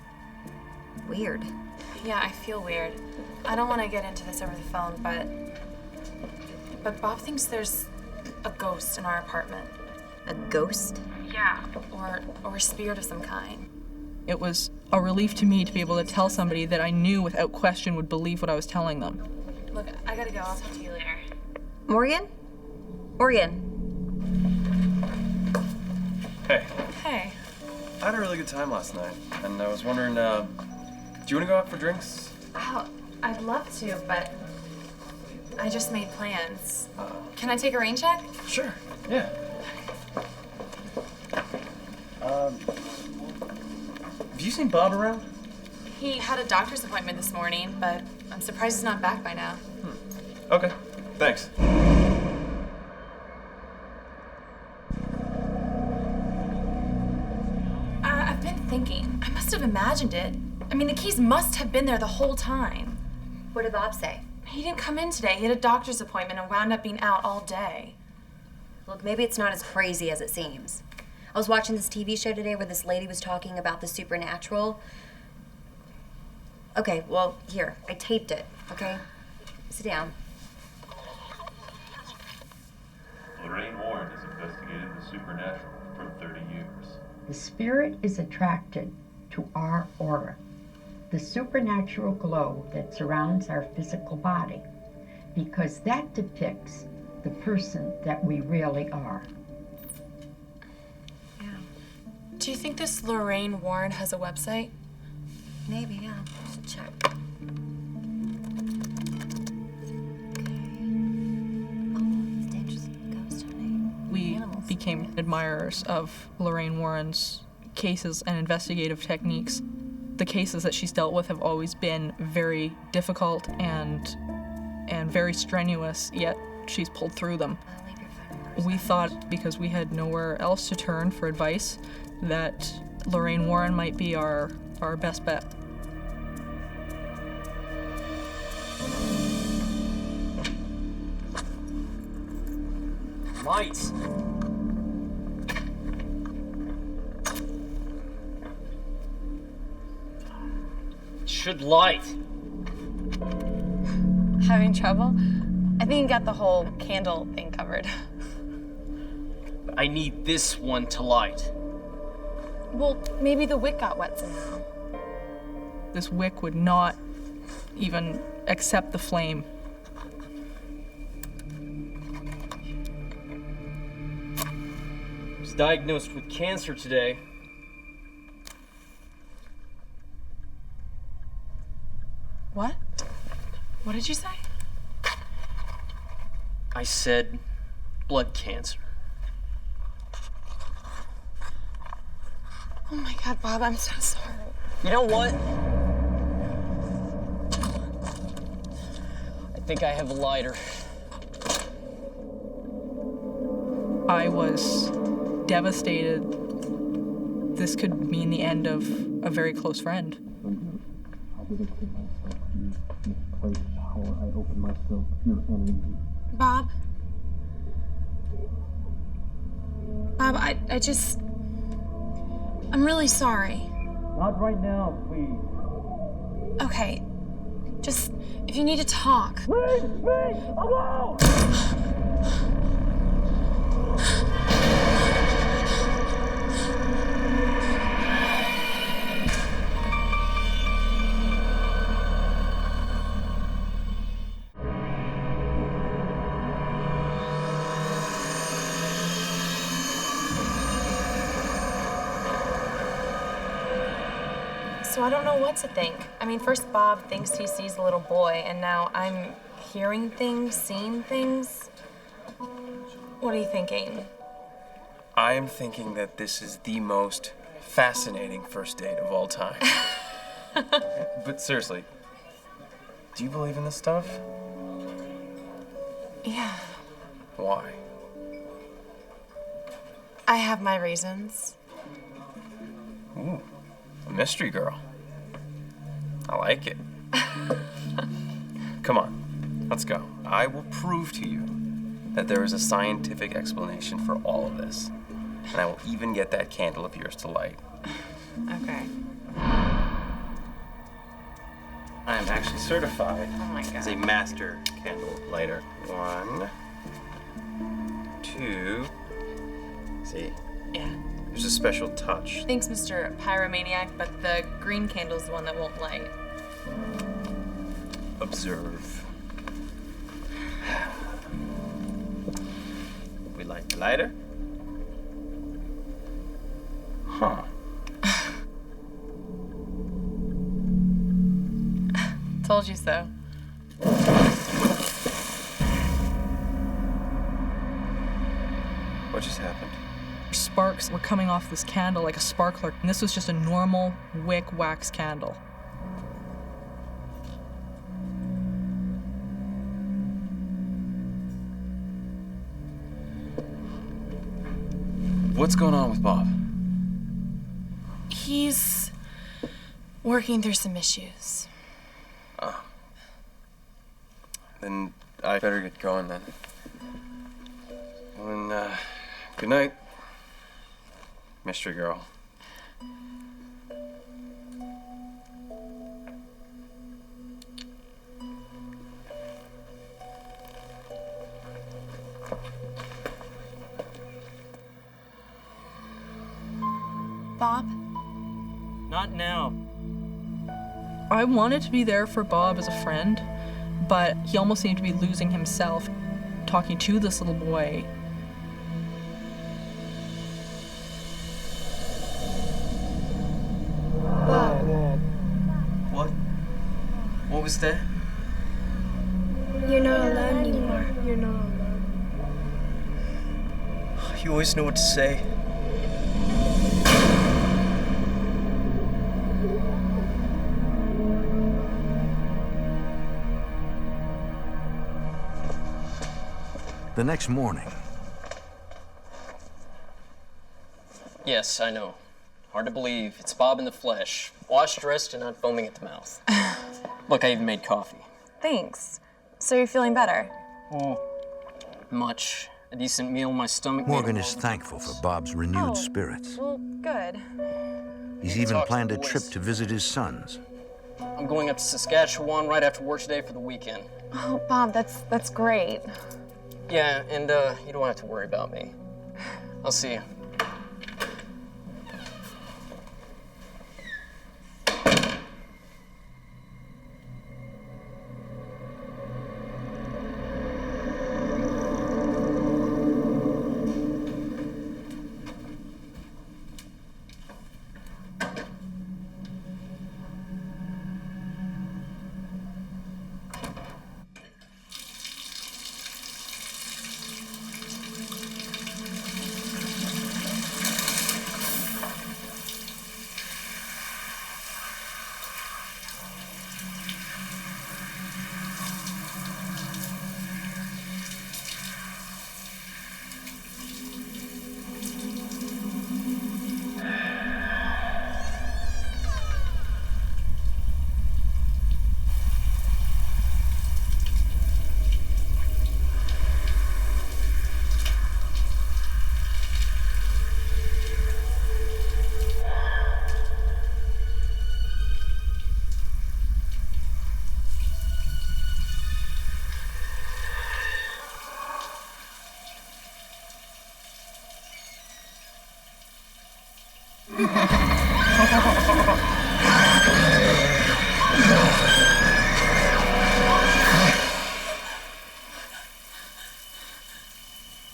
weird. Yeah, I feel weird. I don't want to get into this over the phone, but Bob thinks there's a ghost in our apartment. A ghost? Yeah, or a spirit of some kind. It was a relief to me to be able to tell somebody that I knew without question would believe what I was telling them. Look, I gotta go. I'll talk to you later. Morgan? Morgan? Hey, Hey. I had a really good time last night, and I was wondering, do you want to go out for drinks? Oh, I'd love to, but I just made plans. Can I take a rain check? Sure. Yeah. Have you seen Bob around? He had a doctor's appointment this morning, but I'm surprised he's not back by now. Okay, thanks. I've been thinking. I must have imagined it. I mean, the keys must have been there the whole time. What did Bob say? He didn't come in today. He had a doctor's appointment and wound up being out all day. Look, maybe it's not as crazy as it seems. I was watching this TV show today where this lady was talking about the supernatural. Okay, well, here, I taped it, okay? Sit down. Lorraine Warren has investigated the supernatural for 30 years. The spirit is attracted to our aura, the supernatural glow that surrounds our physical body, because that depicts the person that we really are. Do you think this Lorraine Warren has a website? Maybe, yeah. I should check. We became admirers of Lorraine Warren's cases and investigative techniques. The cases that she's dealt with have always been very difficult and very strenuous, yet she's pulled through them. We thought, because we had nowhere else to turn for advice, that Lorraine Warren might be our best bet. Lights. Should light. Having trouble? I think you got the whole candle thing covered. I need this one to light. Well, maybe the wick got wet somehow. This wick would not even accept the flame. I was diagnosed with cancer today. What? What did you say? I said blood cancer. Oh my God, Bob, I'm so sorry. You know what? I think I have a lighter. I was devastated. This could mean the end of a very close friend. Bob? Bob, I'm really sorry. Not right now, please. Okay, just, if you need to talk. Leave me alone! So I don't know what to think. I mean, first Bob thinks he sees a little boy, and now I'm hearing things, seeing things. What are you thinking? I am thinking that this is the most fascinating first date of all time. But seriously, do you believe in this stuff? Yeah, Why? I have my reasons. Ooh, a mystery girl. I like it. Come on, let's go. I will prove to you that there is a scientific explanation for all of this. And I will even get that candle of yours to light. Okay. I am actually certified Oh my God. as a master candle lighter. 1, 2. See? Yeah. There's a special touch. Thanks, Mr. Pyromaniac, but the green candle's the one that won't light. Observe. We light the lighter. Huh. Told you so. What just happened? Sparks were coming off this candle like a sparkler, and this was just a normal wick wax candle. What's going on with Bob? He's working through some issues. Oh. Then I better get going then. And, good night, mystery girl. Bob? Not now. I wanted to be there for Bob as a friend, but he almost seemed to be losing himself, talking to this little boy. Bob, What? What was that? you're not alone anymore. You're not alone. You always know what to say. The next morning, Yes, I know. Hard to believe. It's Bob in the flesh. Washed, dressed, and not foaming at the mouth. Look, I even made coffee. Thanks. So you're feeling better? Oh, much. A decent meal in my stomach. Morgan is thankful for Bob's renewed spirits. Well, good. He's even Talk to planned the a boys. trip to visit his sons. I'm going up to Saskatchewan right after work today for the weekend. Oh, Bob, that's great. Yeah, and you don't have to worry about me. I'll see you.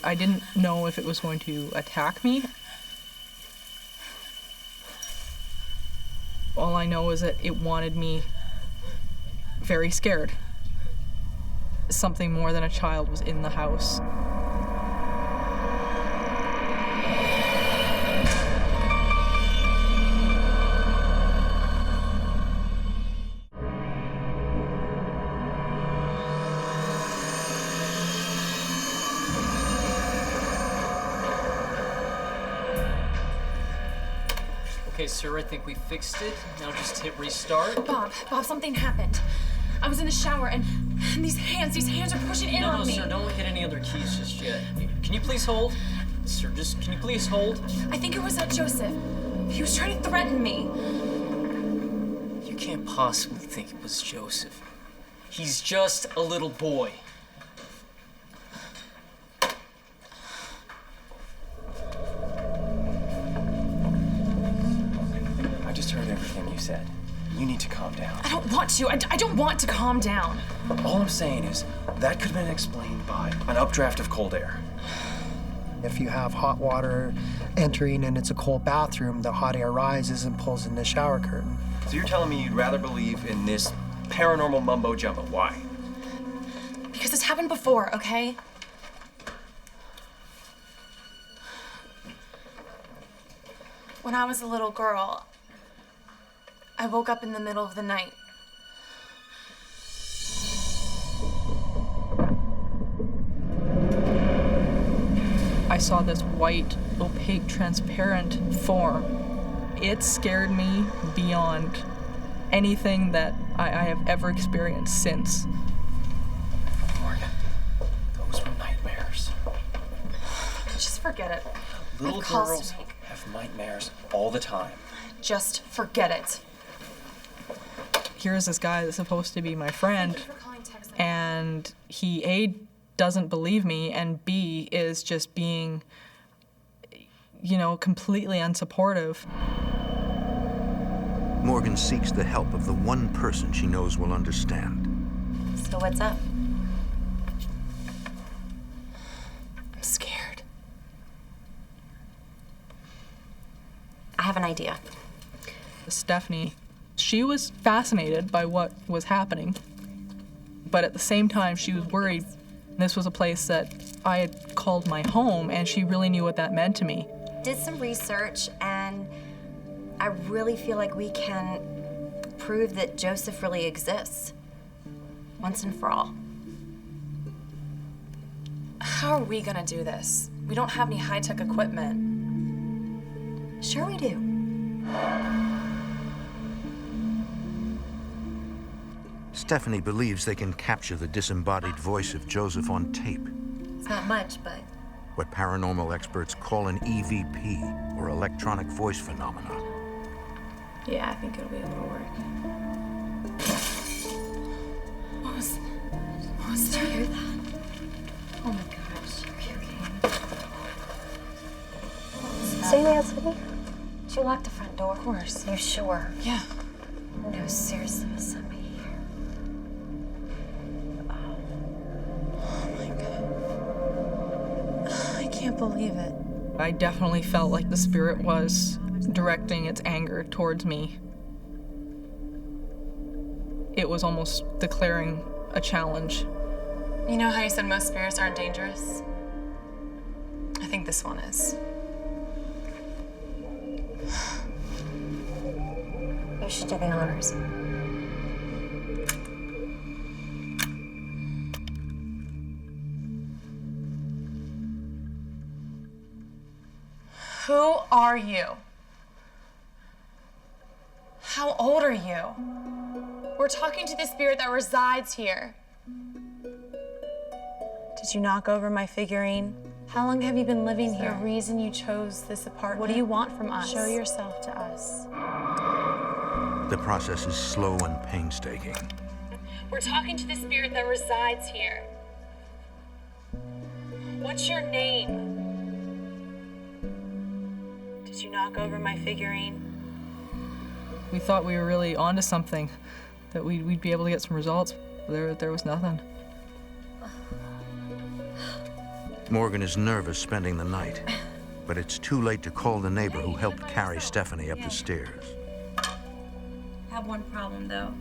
I didn't know if it was going to attack me. All I know is that it wanted me very scared. Something more than a child was in the house. Okay, sir, I think we fixed it. Now just hit restart. Bob, something happened. I was in the shower and these hands are pushing in on No, me. sir, don't hit any other keys just yet. Can you please hold? Sir, can you please hold? I think it was Joseph. He was trying to threaten me. You can't possibly think it was Joseph. He's just a little boy. I just heard everything you said. You need to calm down. I don't want to. I don't want to calm down. All I'm saying is that could have been explained by an updraft of cold air. If you have hot water entering and it's a cold bathroom, the hot air rises and pulls in the shower curtain. So you're telling me you'd rather believe in this paranormal mumbo jumbo? Why? Because it's happened before, okay? When I was a little girl, I woke up in the middle of the night. I saw this white, opaque, transparent form. It scared me beyond anything that I have ever experienced since. Morgan, those were nightmares. Just forget it. Little I have calls girls to make. have nightmares all the time. Just forget it. Here's this guy that's supposed to be my friend, and he A, doesn't believe me, and B, is just being, you know, completely unsupportive. Morgan seeks the help of the one person she knows will understand. So what's up? I'm scared. I have an idea. Stephanie, she was fascinated by what was happening, but at the same time she was worried. This was a place that I had called my home, and she really knew what that meant to me. Did some research, and I really feel like we can prove that Joseph really exists, once and for all. How are we gonna do this? We don't have any high-tech equipment. Sure we do. Stephanie believes they can capture the disembodied voice of Joseph on tape, It's not much, but what paranormal experts call an EVP, or electronic voice phenomena. Yeah, I think it'll be able to work. What was Did you that? hear that? Oh my gosh. Are you okay? Say that, Sydney? Did you lock the front door? Of course. You sure? Yeah. No, seriously, there's somebody here. I can't believe it. I definitely felt like the spirit was directing its anger towards me. It was almost declaring a challenge. You know how you said most spirits aren't dangerous? I think this one is. You should do the honors. Who are you? How old are you? We're talking to the spirit that resides here. Did you knock over my figurine? How long have you been living here? The reason you chose this apartment? What do you want from us? Show yourself to us. The process is slow and painstaking. We're talking to the spirit that resides here. What's your name? Did you knock over my figurine? We thought we were really onto something, that we'd be able to get some results. There was nothing. Morgan is nervous spending the night, but it's too late to call the neighbor who helped carry Stephanie up the stairs. I have one problem, though.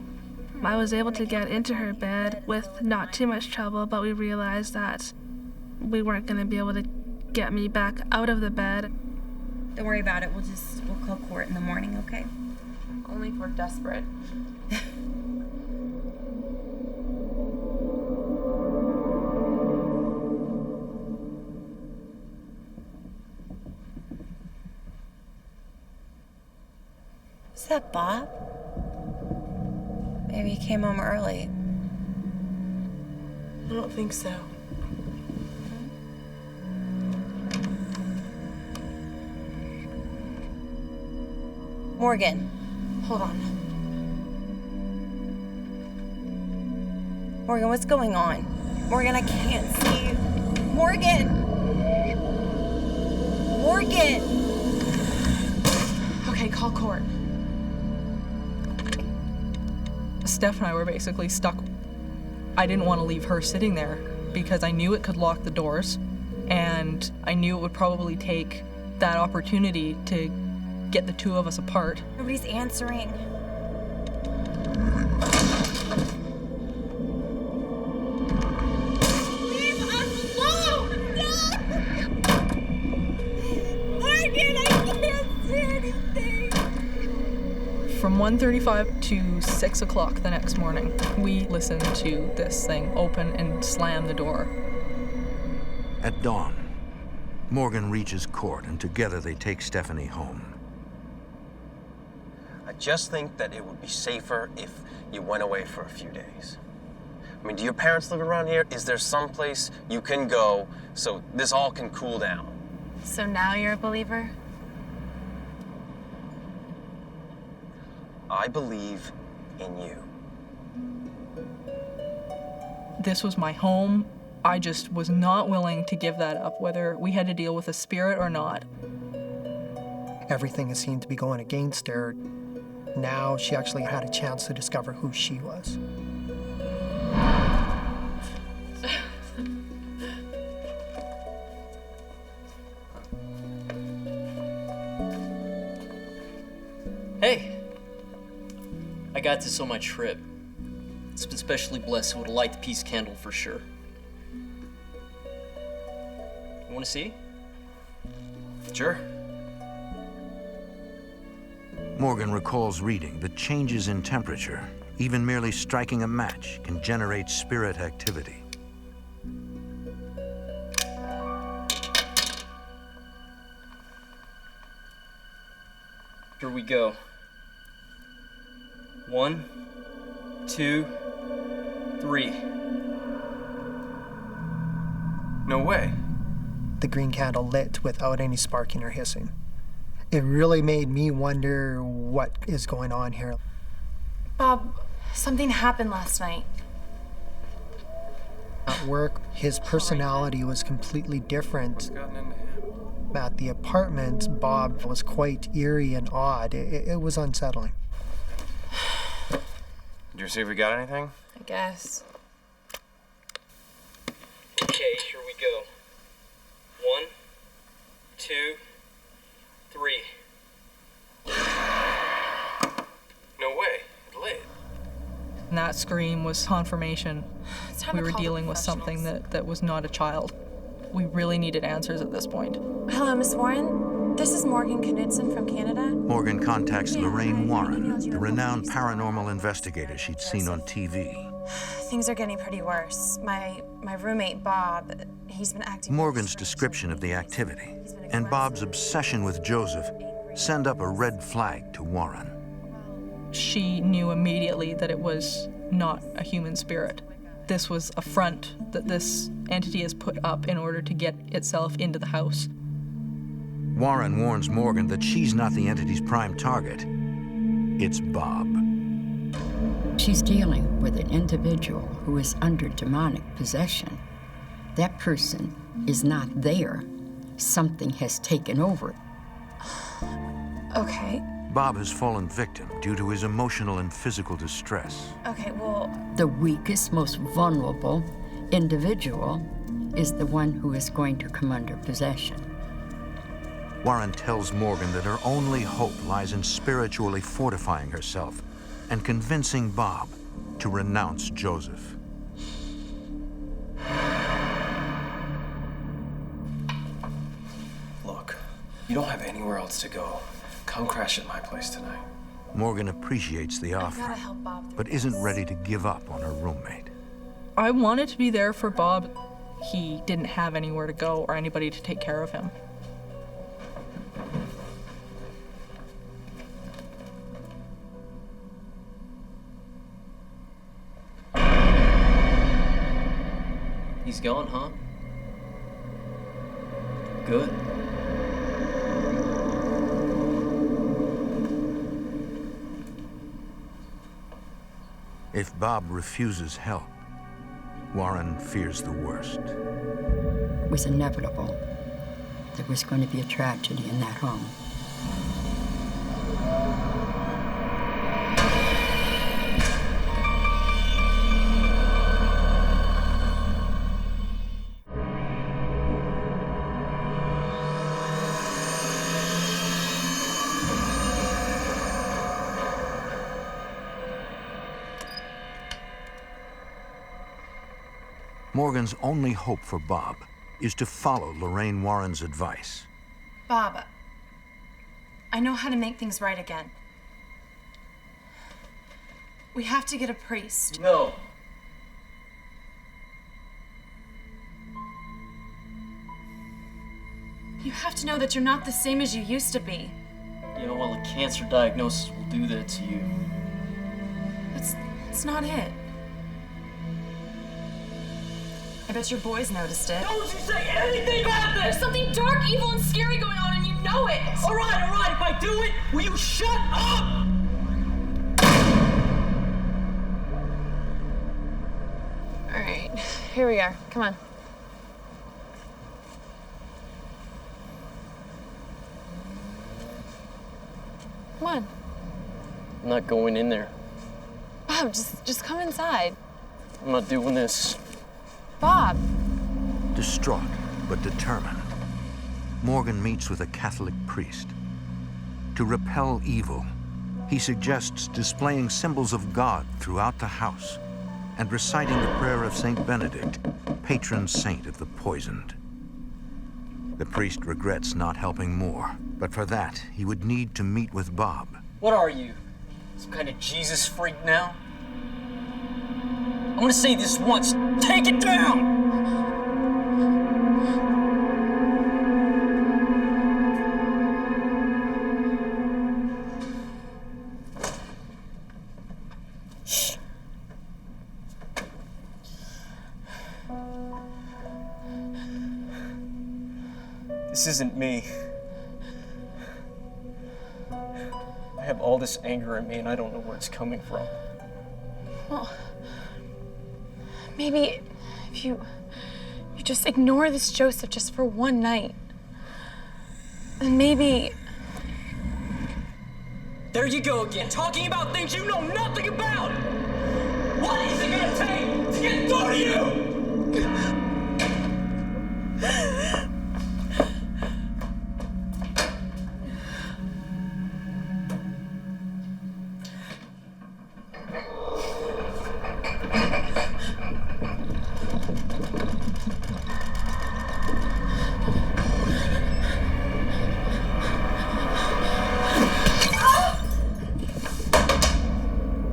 I was able to get into her bed with not too much trouble, but we realized that we weren't going to be able to get me back out of the bed. Don't worry about it. We'll call court in the morning, okay? Only if we're desperate. Is that Bob? Maybe he came home early. I don't think so. Morgan. Hold on. Morgan, what's going on? Morgan, I can't see you. Morgan! Morgan! Okay, call court. Steph and I were basically stuck. I didn't want to leave her sitting there because I knew it could lock the doors, and I knew it would probably take that opportunity to get the two of us apart. Nobody's answering. Leave us alone! No! Morgan, I can't see anything! From 1:35 to 6 o'clock the next morning, we listened to this thing open and slam the door. At dawn, Morgan reaches court, and together they take Stephanie home. I just think that it would be safer if you went away for a few days. I mean, do your parents live around here? Is there some place you can go so this all can cool down? So now you're a believer? I believe in you. This was my home. I just was not willing to give that up, whether we had to deal with a spirit or not. Everything seemed to be going against her. Now she actually had a chance to discover who she was. Hey, I got this on my trip. It's been specially blessed, so it'll light the peace candle for sure. You want to see? Sure. Morgan recalls reading that changes in temperature, even merely striking a match, can generate spirit activity. Here we go. 1, 2, 3. No way. The green candle lit without any sparking or hissing. It really made me wonder what is going on here. Bob, something happened last night. At work, his personality was completely different. At the apartment, Bob was quite eerie and odd. It was unsettling. Did you see if we got anything? I guess. Okay, here we go. 1, 2, 3. No way. It lit. And that scream was confirmation. time We to were call the dealing with something that was not a child. We really needed answers at this point. Hello, Miss Warren. This is Morgan Knudsen from Canada. Morgan contacts Lorraine Warren, the renowned paranormal investigator she'd seen on TV. Things are getting pretty worse. My roommate, Bob, he's been acting... Morgan's description of the activity and Bob's obsession with Joseph send up a red flag to Warren. She knew immediately that it was not a human spirit. This was a front that this entity has put up in order to get itself into the house. Warren warns Morgan that she's not the entity's prime target. It's Bob. She's dealing with an individual who is under demonic possession. That person is not there. Something has taken over. Okay. Bob has fallen victim due to his emotional and physical distress. Okay, well... The weakest, most vulnerable individual is the one who is going to come under possession. Warren tells Morgan that her only hope lies in spiritually fortifying herself and convincing Bob to renounce Joseph. Look, you don't have anywhere else to go. Come crash at my place tonight. Morgan appreciates the offer, but isn't ready to give up on her roommate. I wanted to be there for Bob. He didn't have anywhere to go or anybody to take care of him. He's gone, huh? Good. If Bob refuses help, Warren fears the worst. It was inevitable. There was going to be a tragedy in that home. Morgan's only hope for Bob is to follow Lorraine Warren's advice. Bob, I know how to make things right again. We have to get a priest. No. You have to know that you're not the same as you used to be. Yeah, well, a cancer diagnosis will do that to you. That's not it. bet your boys noticed it. Don't you say anything about this! There's something dark, evil, and scary going on, and you know it! All right, if I do it, will you shut up? All right, here we are. Come on. Come on. I'm not going in there. Bob, just come inside. I'm not doing this. Bob. Distraught but determined, Morgan meets with a Catholic priest. To repel evil, he suggests displaying symbols of God throughout the house and reciting the prayer of Saint Benedict, patron saint of the poisoned. The priest regrets not helping more, but for that, he would need to meet with Bob. What are you? Some kind of Jesus freak now? I'm gonna say this once. Take it down! This isn't me. I have all this anger in me and I don't know where it's coming from. Well, maybe if you just ignore this Joseph just for one night, then maybe... There you go again, talking about things you know nothing about! What is it gonna take to get through to you?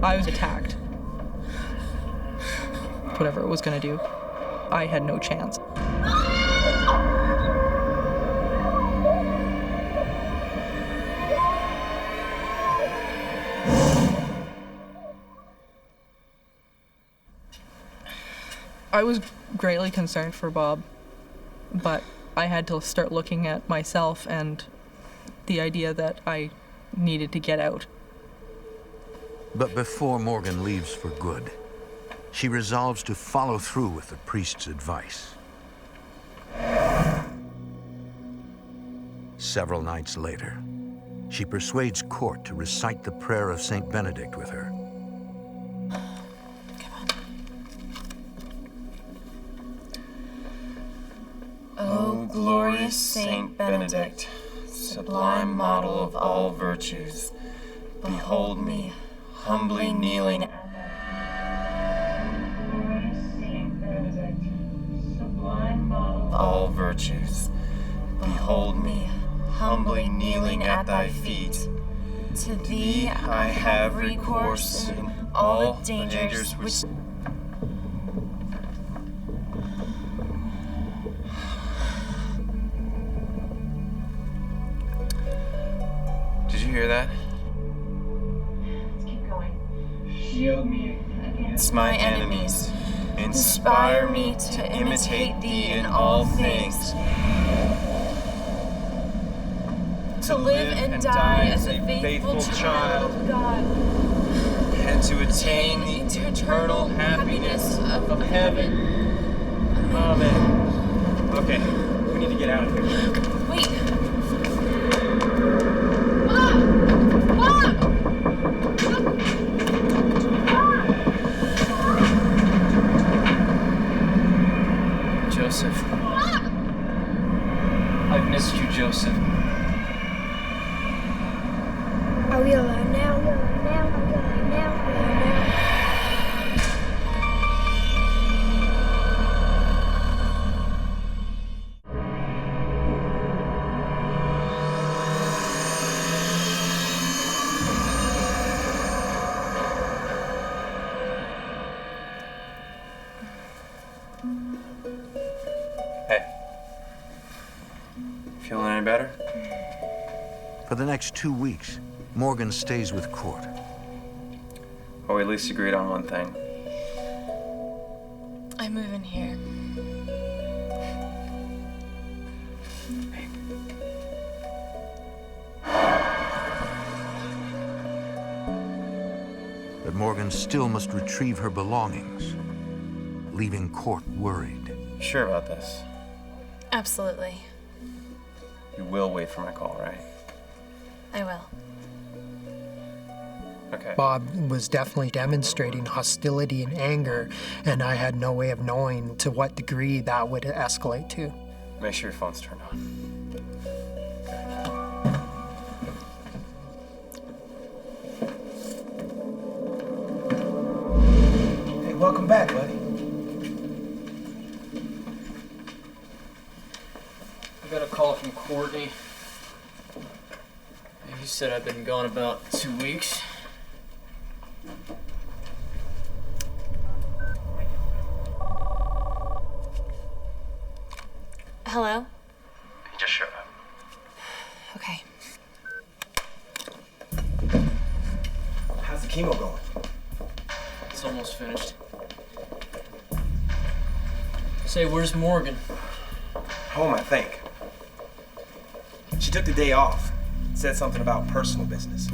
I was attacked. Whatever it was gonna do, I had no chance. I was greatly concerned for Bob, but I had to start looking at myself and the idea that I needed to get out. But before Morgan leaves for good, she resolves to follow through with the priest's advice. Several nights later, she persuades Court to recite the prayer of Saint Benedict with her. O glorious Saint Benedict, sublime model of all virtues, behold me, humbly kneeling. All virtues, behold me, humbly kneeling at thy feet. To thee I have recourse in all the dangers which... Did you hear that? Shield me against my enemies. Inspire me to imitate thee in all things. To live and die as a faithful child of God. And to attain the eternal happiness of heaven. Amen. Okay, we need to get out of here. Wait. Bob! Bob! Joseph. I've missed you, Joseph. Are we alone now? Are we alone now? Are we alone now? Are we alone now? Hey. Feeling any better? For the next 2 weeks, Morgan stays with Court. Oh, we at least agreed on one thing. I move in here. Miriam still must retrieve her belongings, leaving court worried. Sure about this? Absolutely. You will wait for my call, right? I will. Okay. Bob was definitely demonstrating hostility and anger, and I had no way of knowing to what degree that would escalate to. Make sure your phone's turned on. Hey, welcome back, buddy. I got a call from Courtney. He said I've been gone about 2 weeks. Hello? He just showed up. Okay. How's the chemo going? It's almost finished. Say, where's Morgan? Home, I think. She took the day off. Said something about personal business.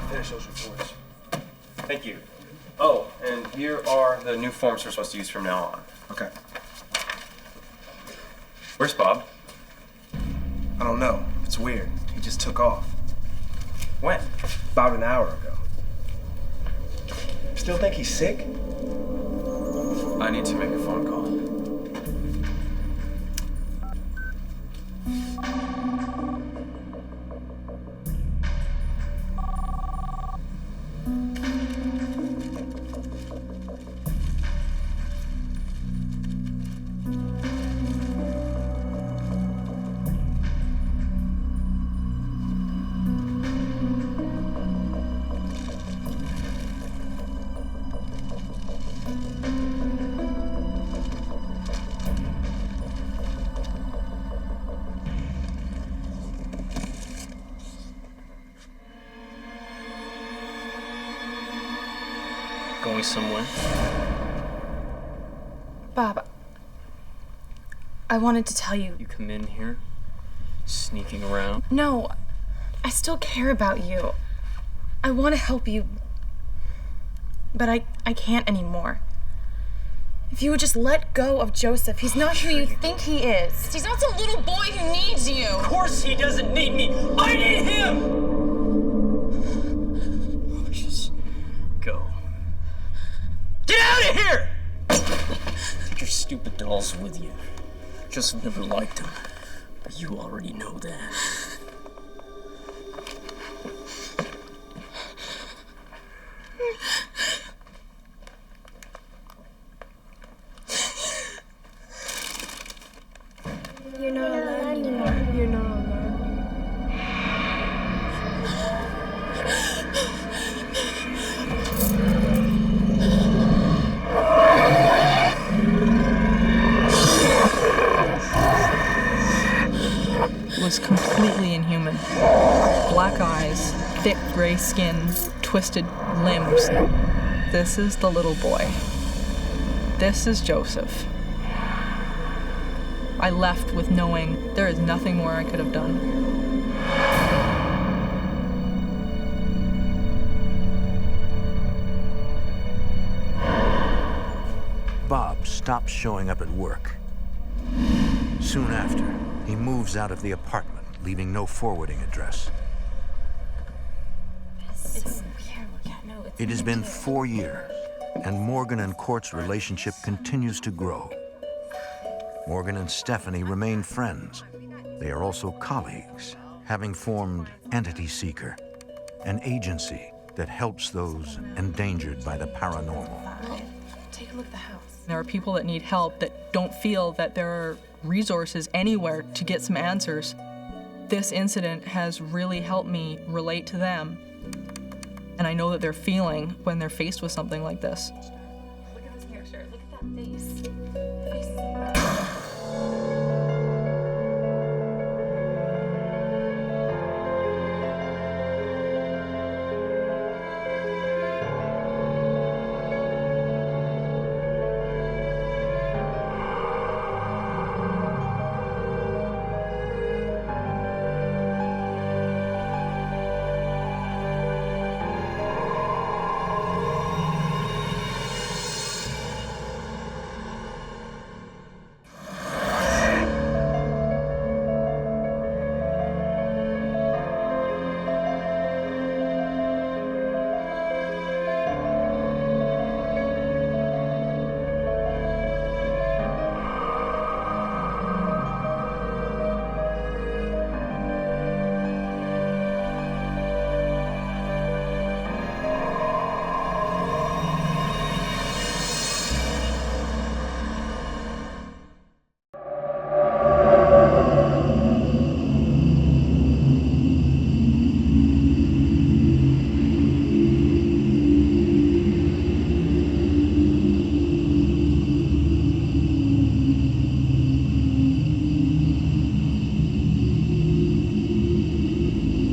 Finish those reports. Thank you. Oh, and here are the new forms we're supposed to use from now on. Okay. Where's Bob? I don't know. It's weird. He just took off. When? About an hour ago. Still think he's sick? I need to make a phone call. Going somewhere? Bob, I wanted to tell you. You come in here, sneaking around. No, I still care about you. I want to help you, but I can't anymore. If you would just let go of Joseph, he's not who you think he is. He's not some little boy who needs you. Of course he doesn't need me. I need him! Just go. Get out of here! Take your stupid dolls with you. Joseph never liked them, but you already know that. You're not alone anymore. You're not alone. Was completely inhuman. Black eyes, thick gray skin, twisted limbs. This is the little boy. This is Joseph. I left with knowing there is nothing more I could have done. Bob stops showing up at work. Soon after, he moves out of the apartment, leaving no forwarding address. It's here, look at no. It has been 4 years, and Morgan and Court's relationship continues to grow. Morgan and Stephanie remain friends. They are also colleagues, having formed Entity Seeker, an agency that helps those endangered by the paranormal. Take a look at the house. There are people that need help that don't feel that there are resources anywhere to get some answers. This incident has really helped me relate to them. And I know that they're feeling when they're faced with something like this.